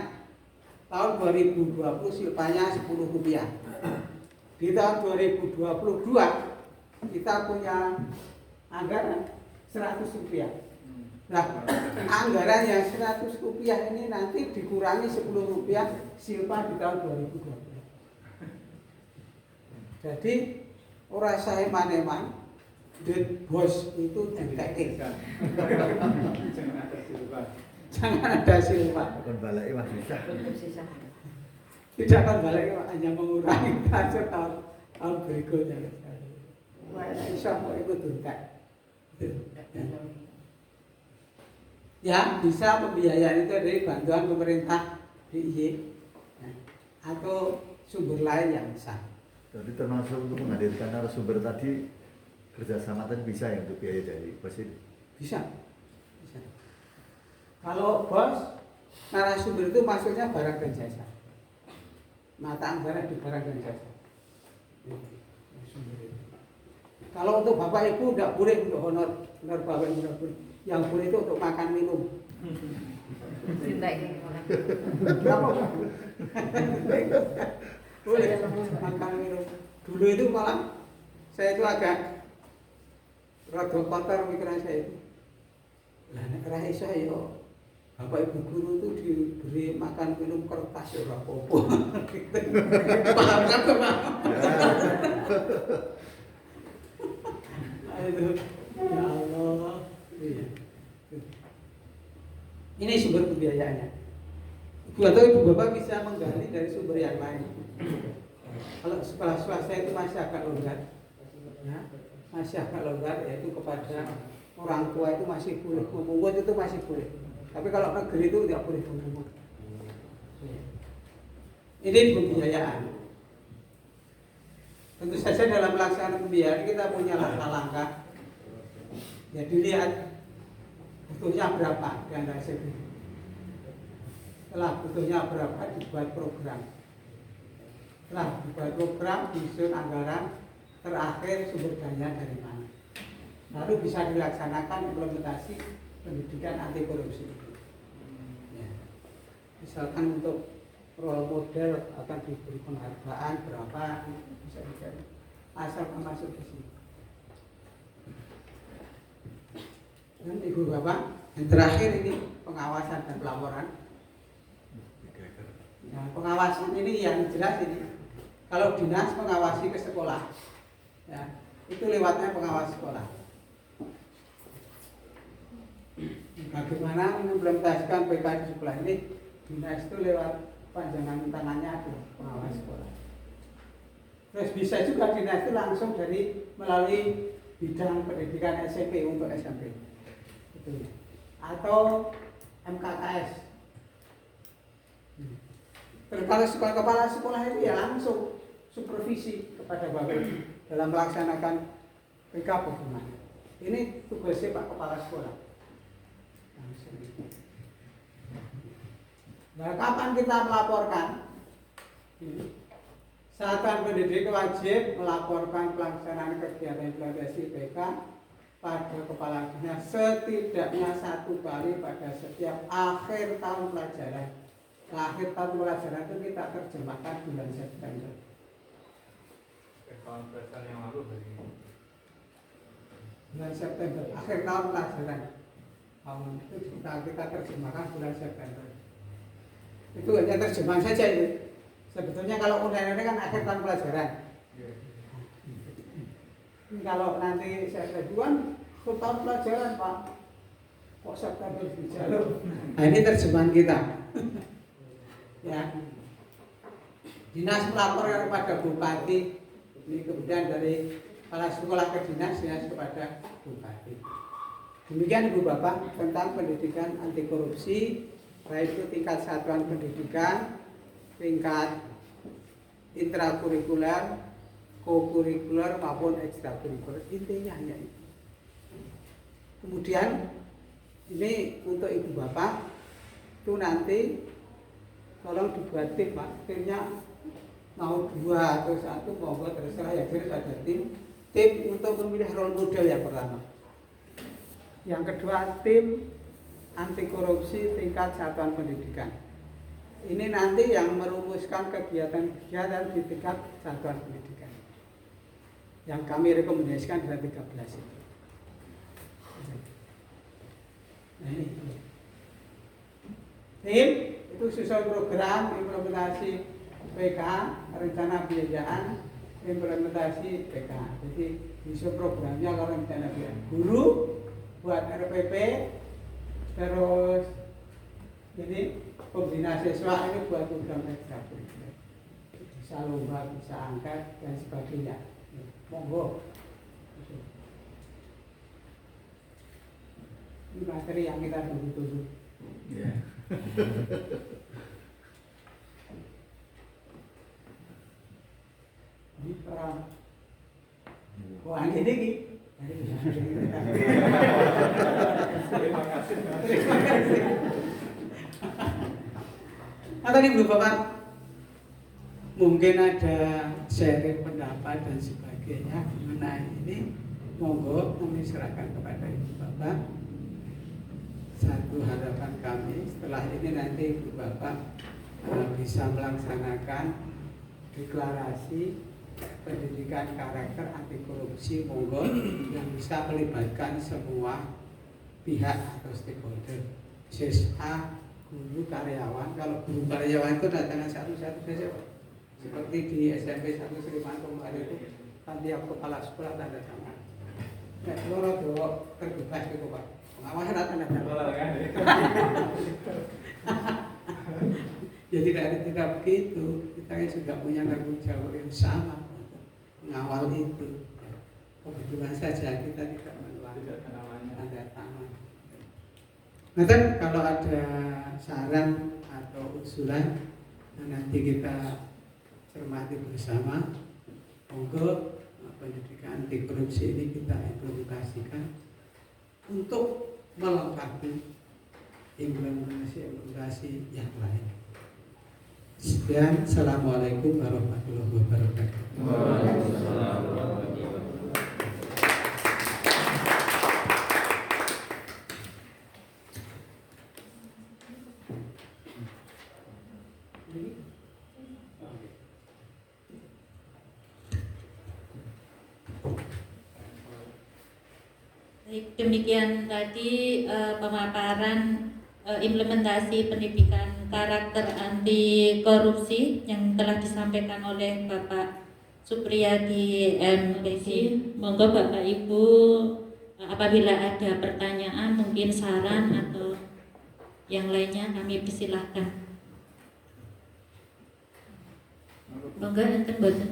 tahun 2020 silpanya Rp10. Di tahun 2022 kita punya anggaran Rp100. Nah, anggaran yang 100 rupiah ini nanti dikurangi 10 rupiah silpa di tahun 2020. Jadi orang saya maneman, duit bos itu ditekin. Jangan ada silpa. Akan balik Mas bisa. Tidak akan balik, hanya mengurangi target tahun berikutnya. Wah, insya Allah itu tuntas. Ya, bisa pembiayaan itu dari bantuan pemerintah DIY atau sumber lain yang sah. Jadi termasuk untuk menghadirkan narasumber tadi kerjasama tadi bisa ya untuk biaya dari bos ini? Bisa. Kalau bos, narasumber itu maksudnya barang dan jasa. Mata anggaran di barang dan jasa. Kalau untuk bapak ibu tidak boleh untuk honor bapak ibu tidak boleh. Yang boleh itu untuk makan minum. Boleh makan minum. Dulu itu malah saya itu agak rada kotor pikiran saya itu. Lah nek ra iso ya bapak ibu guru itu diberi makan minum kertas ya ora apa-apa. Paham kan Pak? Aduh, ya Allah. Iya. Ini sumber pembiayaannya. Ibu atau ibu bapak bisa menggali dari sumber yang lain. Kalau sekolah swasta itu masih agak longgar, ya, masih agak longgar, yaitu kepada orang tua itu masih boleh memungut itu masih boleh. Tapi kalau negeri itu tidak boleh memungut. Ini pembiayaan. Tentu saja dalam pelaksanaan pembiayaan kita punya langkah-langkah. Ya dilihat butuhnya berapa dana SPP. Setelah butuhnya berapa dibuat program. Setelah dibuat program disusun anggaran, terakhir sumber dana dari mana. Lalu bisa dilaksanakan implementasi pendidikan anti korupsi. Ya. Misalkan untuk role model akan diberi penghargaan berapa bisa dicari asal masuk ke sini. Dan ibu bapak yang terakhir ini pengawasan dan pelaporan. Nah, pengawasan ini yang jelas ini kalau dinas mengawasi ke sekolah, ya itu lewatnya pengawas sekolah. Bagaimana mengimplementasikan PK di sekolah ini, dinas itu lewat panjangan tangannya itu pengawas sekolah. Terus bisa juga dinas itu langsung dari melalui bidang pendidikan SMP untuk SMP, gitu. Atau MKKS. Terus kalau sekolah kepala sekolah itu ya langsung supervisi kepada bapak dalam melaksanakan PK bagaimana. Ini tugasnya Pak Kepala Sekolah. Nah, kapan kita melaporkan? Satuan pendidik wajib melaporkan pelaksanaan kegiatan implementasi PK pada kepala dinas setidaknya 1 kali pada setiap akhir tahun pelajaran. Akhir tahun pelajaran itu kita terjemahkan bulan September. Tahun pelajaran yang lalu dari bulan September, akhir tahun pelajaran. Tahun itu kita terjemahkan bulan September. Itu hanya terjemahan saja itu. Sebetulnya kalau online ini kan akhir tahun pelajaran. Kalau nanti saya tujuan tahun pelajaran Pak, kok September dijalur. Nah ini terjemahan kita. Ya, dinas melaporkan kepada bupati, ini kemudian dari kepala sekolah ke dinas kepada bupati. Demikian Ibu Bapak tentang pendidikan anti korupsi, baik itu tingkat satuan pendidikan, tingkat intrakurikuler, kokurikuler maupun ekstrakurikuler, intinya hanya itu. Kemudian ini untuk Ibu Bapak itu nanti tolong dibuat tim Pak, timnya mau 2 atau 1 monggo terserah ya, harus ada tim untuk memilih role model yang pertama. Yang kedua tim anti korupsi tingkat satuan pendidikan. Ini nanti yang merumuskan kegiatan-kegiatan di tingkat satuan pendidikan. Yang kami rekomendasikan adalah 13 itu. Nah, ini. Tim itu susun program implementasi PK, rencana pembiayaan implementasi PK. Jadi susun programnya kalau rencana pembiayaan. Guru buat RPP, terus jadi pembina siswa ini buat program ekstrakurikuler. Bisa lomba, bisa angkat dan sebagainya. Monggo. Ini materi yang kita tunggu-tunggu. Ya. Ini orang wah ini ki. Terima kasih. Tadi Bu Bapak mungkin ada sharing pendapat dan sebagainya mengenai ini, monggo kami serahkan kepada Ibu Bapak. Satu harapan kami setelah ini nanti Ibu Bapak bisa melaksanakan deklarasi pendidikan karakter anti korupsi, monggo yang bisa melibatkan semua pihak atau stakeholder, siswa, guru, karyawan. Kalau guru karyawan itu datang satu-satu saja, seperti di SMP 1 Srimanto kemarin itu kan tiap kepala sekolah tanda tangan. Nah, kalau terbebas gitu Pak. Pengawasan tanda tangan. Ya tidak begitu. Kita juga punya tanggung jawab yang sama untuk mengawal itu. Kebetulan saja kita tidak melanggar tanda tangan. Nah, kalau ada saran atau usulan, nanti kita cermati bersama. Monggo pendidikan anti korupsi ini kita implementasikan untuk melengkapi implementasi yang lain. Sekian, assalamualaikum warahmatullahi wabarakatuh. Waalaikumsalam warahmatullahi wabarakatuh. Baik, demikian tadi pemaparan implementasi pendidikan karakter anti korupsi yang telah disampaikan oleh Bapak Supriyadi MPC. Monggo Bapak Ibu apabila ada pertanyaan, mungkin saran atau yang lainnya kami persilahkan. Monggo enten boten.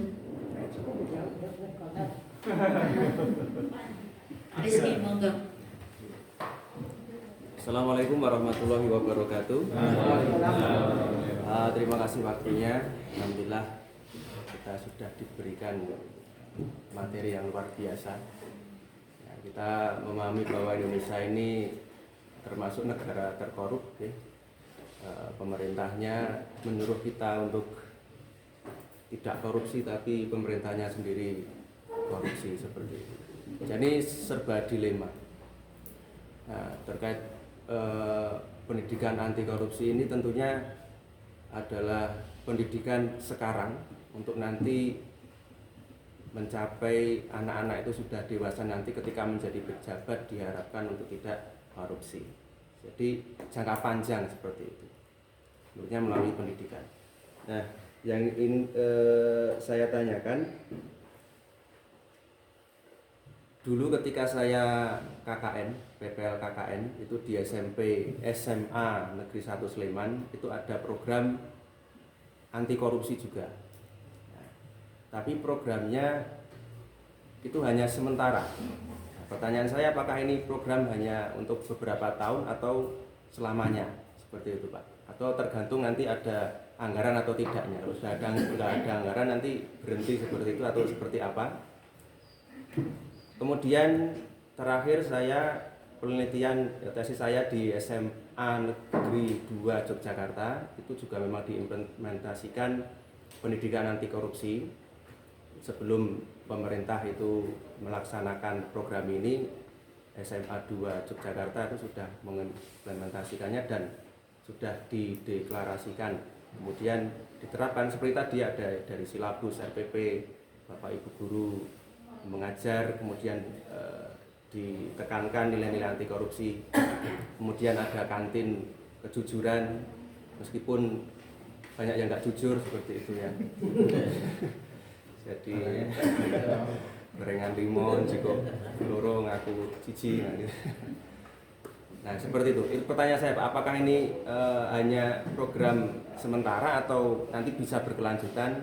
Rizky, monggo. Assalamualaikum warahmatullahi wabarakatuh. Terima kasih waktunya. Alhamdulillah kita sudah diberikan materi yang luar biasa. Ya, kita memahami bahwa Indonesia ini termasuk negara terkorup. Ya. Pemerintahnya menyuruh kita untuk tidak korupsi, tapi pemerintahnya sendiri korupsi seperti itu. Jadi serba dilema. Nah, terkait pendidikan anti korupsi ini tentunya adalah pendidikan sekarang untuk nanti mencapai anak-anak itu sudah dewasa nanti ketika menjadi pejabat diharapkan untuk tidak korupsi. Jadi jangka panjang seperti itu. Tentunya melalui pendidikan. Nah, yang ingin saya tanyakan, dulu ketika saya KKN, PPL KKN itu di SMP SMA Negeri 1 Sleman itu ada program anti korupsi juga. Nah, tapi programnya itu hanya sementara. Nah, pertanyaan saya apakah ini program hanya untuk beberapa tahun atau selamanya seperti itu Pak? Atau tergantung nanti ada anggaran atau tidaknya. Kalau sudah nggak ada anggaran nanti berhenti seperti itu atau seperti apa? Kemudian terakhir saya penelitian tesis saya di SMA Negeri 2 Yogyakarta itu juga memang diimplementasikan pendidikan anti korupsi. Sebelum pemerintah itu melaksanakan program ini, SMA 2 Yogyakarta itu sudah mengimplementasikannya dan sudah dideklarasikan. Kemudian diterapkan seperti tadi ada dari silabus RPP, Bapak Ibu guru mengajar, kemudian ditekankan nilai-nilai anti korupsi. Kemudian ada kantin kejujuran, meskipun banyak yang nggak jujur seperti itu ya. Jadi gorengan limun, jika loro ngaku cici. Nah seperti itu. Pertanyaan saya Pak, apakah ini hanya program sementara atau nanti bisa berkelanjutan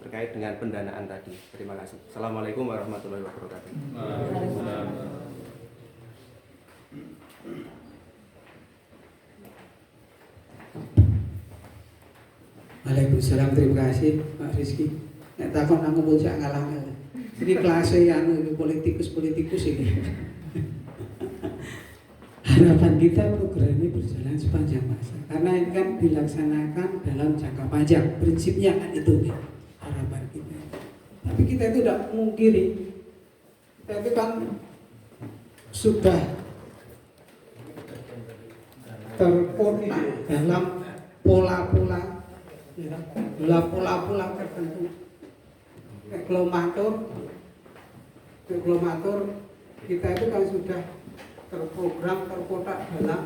terkait dengan pendanaan tadi? Terima kasih. Assalamualaikum warahmatullahi wabarakatuh. Waalaikumsalam, terima kasih Pak Rizky. Nek takon aku pun sak ngalah-ngalah. Jadi kelasnya anu politikus ini. Harapan kita program ini berjalan sepanjang masa karena ini kan dilaksanakan dalam jangka panjang. Prinsipnya kan itu ya, harapan kita. Tapi kita itu tidak memungkiri kita itu kan sudah terkotak dalam pola-pola tertentu. Klomatur kita itu kan sudah terprogram terkotak dalam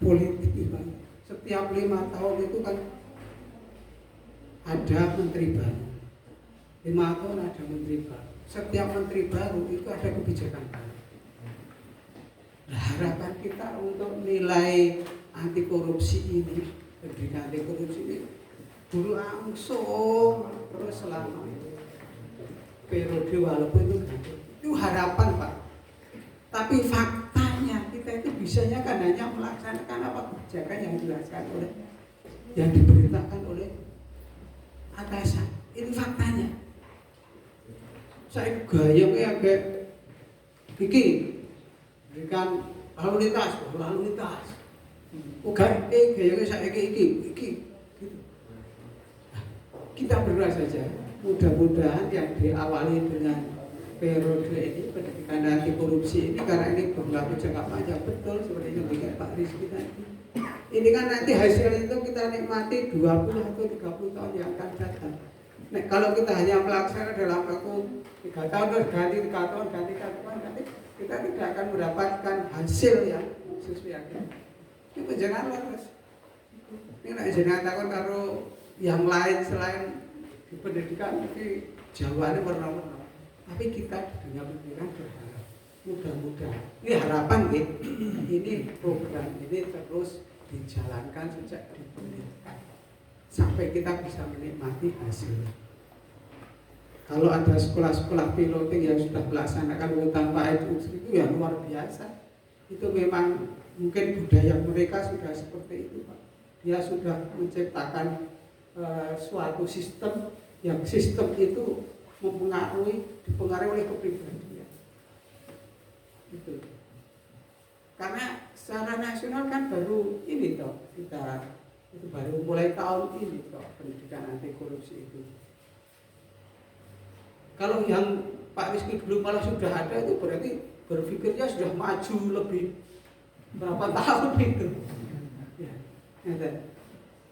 politik itu. Setiap 5 tahun itu kan ada menteri baru. 5 tahun ada menteri baru. Setiap menteri baru itu ada kebijakan baru. Nah, harapan kita untuk nilai anti korupsi ini, pendidikan anti korupsi ini berlangsung terus selama periode walaupun itu harapan Pak. Tapi faktanya kita itu bisanya kan hanya melaksanakan apa kebijakan yang dijelaskan oleh yang diberitakan oleh atasan. Ini faktanya. Saya gaya kayak iki berikan lalu lintas. Oke, gaya saya iki. Kita berdoa saja. Mudah-mudahan yang diawali dengan periode ini pendidikan anti korupsi ini karena ini berlaku jangka panjang betul seperti yang dikatakan Pak Rizky tadi. Ini kan nanti hasil itu kita nikmati 20 atau 30 tahun yang akan datang. Nah, kalau kita hanya melaksanakan dalam waktu 3 tahun terus ganti 3 tahun ganti nanti kita tidak akan mendapatkan hasil yang sesuai. Itu jangan terus. Ini nak jangan takut kalau yang lain selain di pendidikan ini jawabannya warna-warna. Tapi kita dengan pikiran berharap mudah-mudahan ini harapan ini program ini terus dijalankan sejak di pendidikan sampai kita bisa menikmati hasilnya. Kalau ada sekolah-sekolah piloting yang sudah melaksanakan tanpa itu ya luar biasa. Itu memang mungkin budaya mereka sudah seperti itu Pak. Dia sudah menciptakan suatu sistem yang sistem itu dipengaruhi oleh kepribadian. Itu. Karena secara nasional kan baru ini toh kita itu baru mulai tahun ini toh pendidikan anti korupsi itu. Kalau yang Pak Rizky dulu malah sudah ada itu berarti berpikirnya sudah maju lebih berapa tahun itu. Ya,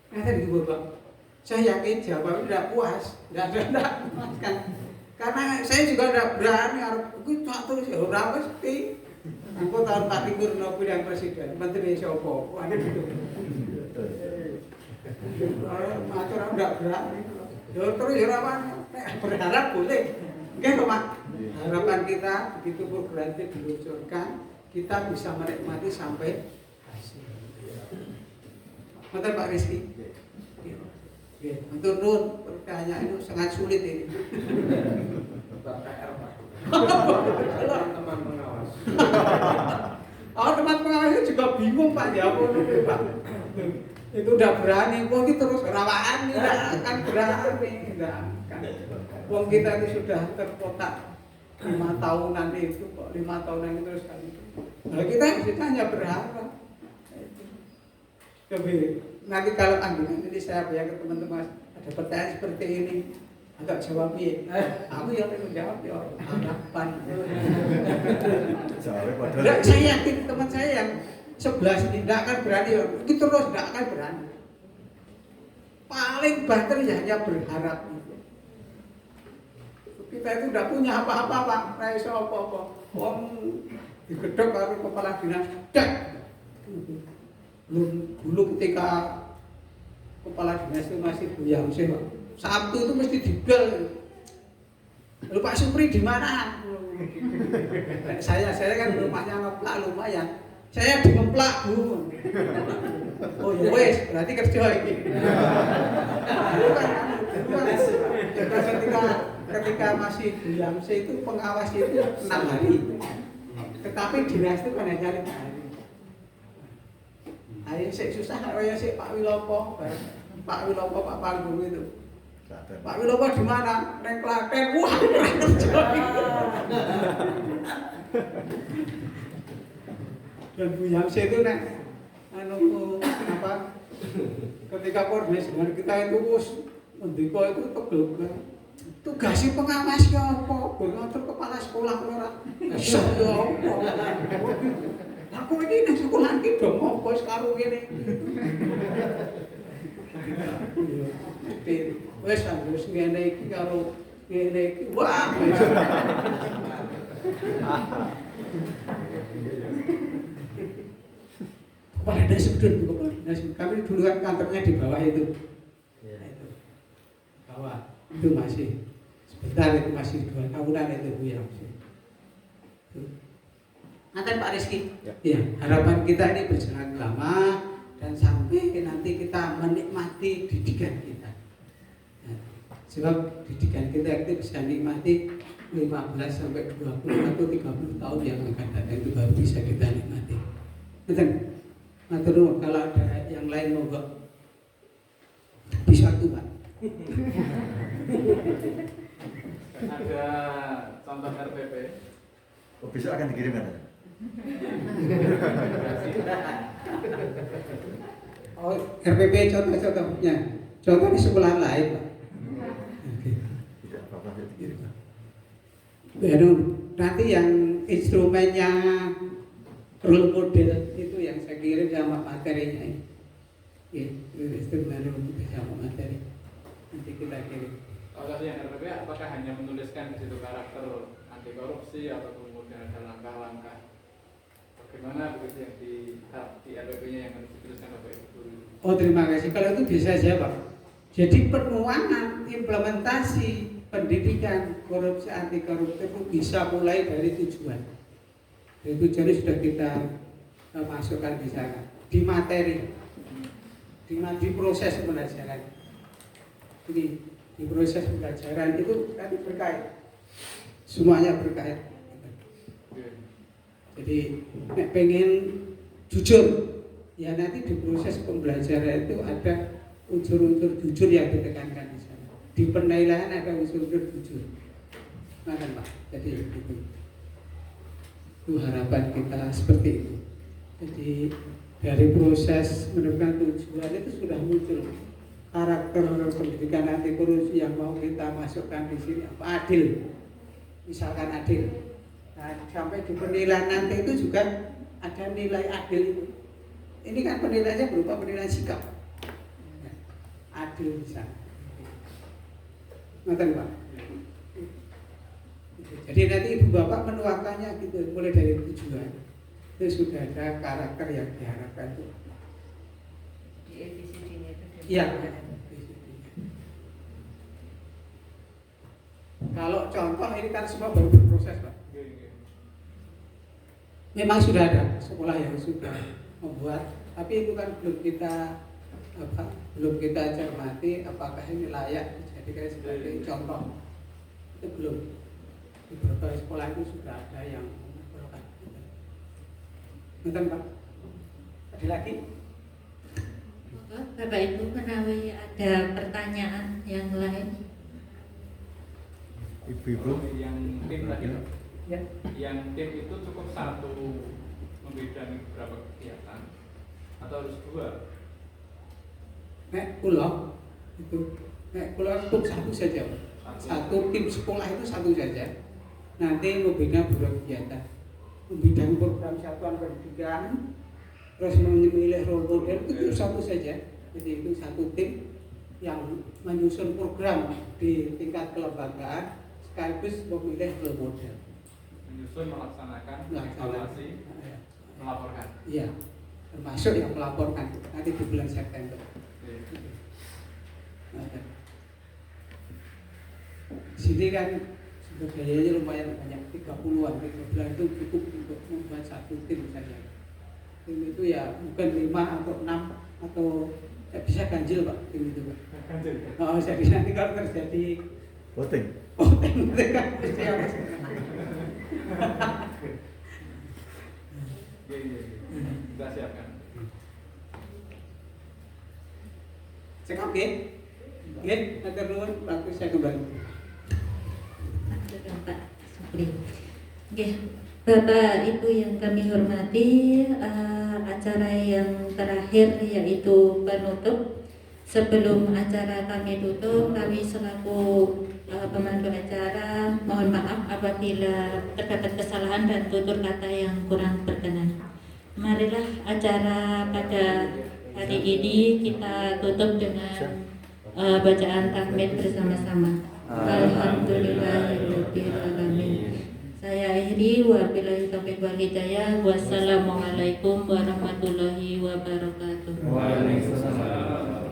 nanti gitu Pak. Saya yakin jawabannya tidak puas, tidak puas kan. Karena saya juga tidak berani harus terus ya orang pasti. Aku tahun tak tidur no pilihan presiden, menteri siapa? Ada gitu. Orang tidak berani. Terus harapan berharap boleh. Enggak Pak. Harapan kita begitu program itu diluncurkan, kita bisa menikmati sampai hasil. Maka Pak Rizky. Untuk nun pertanyaan itu sangat sulit ini. Teman pengawas. Teman pengawas itu juga bingung Pak ya, Pak. Itu udah berani, kok itu terus rawaan tidak akan berani, tidak akan. Wong kita itu sudah terkotak 5 tahunan itu, kok 5 tahunan itu terus kali itu. Nah kita hanya berharap. Tapi nanti kalau ini saya bayar ke teman-teman ada pertanyaan seperti ini, agak jawab ya. Aku yang menjawab ya harapan. Saya yakin teman saya yang 11 ini tidak akan berani, itu terus tidak akan berani. Paling banter ya hanya berharap. Kita itu tidak punya apa-apa, Pak. Ora iso apa-apa. Wong digedhek karo kepala dinas. Cek. Dulu ketika kepala dinas itu masih Buyang sih, Pak. Sabtu itu mesti dibel. Lalu Pak Supri di mana? Saya kan rumahnya ngeplak lumayan. Saya di ngeplak, Bu. Oh ya wes, berarti kerja ini. Ketika masih Buyang itu pengawas itu 6 hari. Tetapi dinas itu kan hanya 5 hari. Ayo sik susah kaya sik Pak Wilopo. Pak Wilopo Pak Panggung itu. Pak Wilopo di mana? Neng Klaten. Wah, kerja. Dan Buyang itu nek ketika koordinasi dengan kita itu mendiko itu tegel. Tugasnya pengawas ya apa? Ngatur kepala sekolah ora. Iso ya apa? Aku ini nang sekolah iki do ngopo karo ngene. Wes wis ngene iki karo ngene iki. Wah. Kepala desa sudut kepala desa. Kami dulu kan kantornya di bawah itu. Itu. Bawah. Itu masih sebentar itu masih 2 tahunan itu Bu ya. Nanti Pak Rizky. Ya, harapan kita ini berjalan lama dan sampai nanti kita menikmati didikan kita. Nah, sebab didikan kita itu bisa nikmati 15 sampai 20 atau 30 tahun yang akan datang itu baru bisa kita nikmati. Betul. Matur kalau ada yang lain mau bisa tuh Pak. Ada contoh RPP. Oh, besok akan dikirimkan. Oh, RPP contoh-contohnya. Contoh di sekolah lain, Pak. Tidak apa-apa saya dikirimkan. Baru nanti yang instrumennya role model itu yang saya kirim sama materinya. Ya, instrumen role model sama materi. Nanti kita kirim. Kalau yang RPP apakah hanya menuliskan di situ karakter anti korupsi atau kemudian ada langkah-langkah bagaimana begitu yang di RPP-nya yang harus dituliskan Bapak Ibu Guru? Oh terima kasih. Kalau itu bisa saja Pak. Jadi penuangan implementasi pendidikan korupsi anti korupsi itu bisa mulai dari tujuan. Dari tujuan itu sudah kita masukkan di sana di materi, di proses pembelajaran. Jadi di proses pembelajaran itu tadi berkait, semuanya berkait. Jadi nek pengen jujur, ya nanti di proses pembelajaran itu ada unsur-unsur jujur yang ditekankan di sana. Di penilaian ada unsur-unsur jujur. Nah, Pak. Jadi itu harapan kita seperti itu. Jadi dari proses menemukan tujuan itu sudah muncul karakter pendidikan anti korupsi yang mau kita masukkan di sini apa adil, misalkan adil. Nah, sampai di penilaian nanti itu juga ada nilai adil itu. Ini kan penilaiannya berupa penilaian sikap. Adil bisa. Ngerti Pak? Jadi nanti Ibu Bapak menuakannya gitu, mulai dari tujuan. Itu sudah ada karakter yang diharapkan itu. Di ABCD-nya itu. Iya. Kalau contoh ini kan semua baru berproses Pak. Memang sudah ada sekolah yang sudah membuat, tapi itu kan belum kita cermati apakah ini layak dijadikan sebagai contoh. Itu belum. Di beberapa sekolah itu sudah ada yang melakukan. Betul Pak. Ada lagi? Bapak Ibu menawi ada pertanyaan yang lain? Ibu-ibu yang tim tadi, Ya. yang tim itu cukup satu membidangi beberapa kegiatan atau harus 2? Nek pulau itu untuk satu saja. Satu tim sekolah itu satu saja. Nanti membina beberapa kegiatan, membidangi program satuan pendidikan, terus memilih role model itu satu saja. Jadi itu satu tim yang menyusun program di tingkat kelembagaan sekaligus memilih role model. Menyusun, melaksanakan, Melaksanakan. evaluasi, melaporkan. Iya, termasuk yang melaporkan nanti di bulan September. Nah, sini kan sumber dayanya lumayan banyak, 30-an, 13 itu cukup untuk membuat satu tim saja. Tim itu ya bukan 5 atau 6 atau bisa ganjil Pak, tim itu Pak. Ganjil. Oh, jadi nanti kalau terjadi Voting. mereka pasti apa sih? Iya. Kita siapkan. Cekap ya? Ya, nanti dulu waktu saya kembali. Pak Supri. Oke, Bapak Ibu yang kami hormati, acara yang terakhir yaitu penutup. Sebelum acara kami tutup, kami selaku pemandu acara mohon maaf apabila terdapat kesalahan dan tutur kata yang kurang berkenan. Marilah acara pada hari ini kita tutup dengan bacaan tahmid bersama-sama. Alhamdulillahirabbil alamin. Saya akhiri wabillahi taufiq wal hidayah. Wassalamualaikum warahmatullahi wabarakatuh. Waalaikumsalam.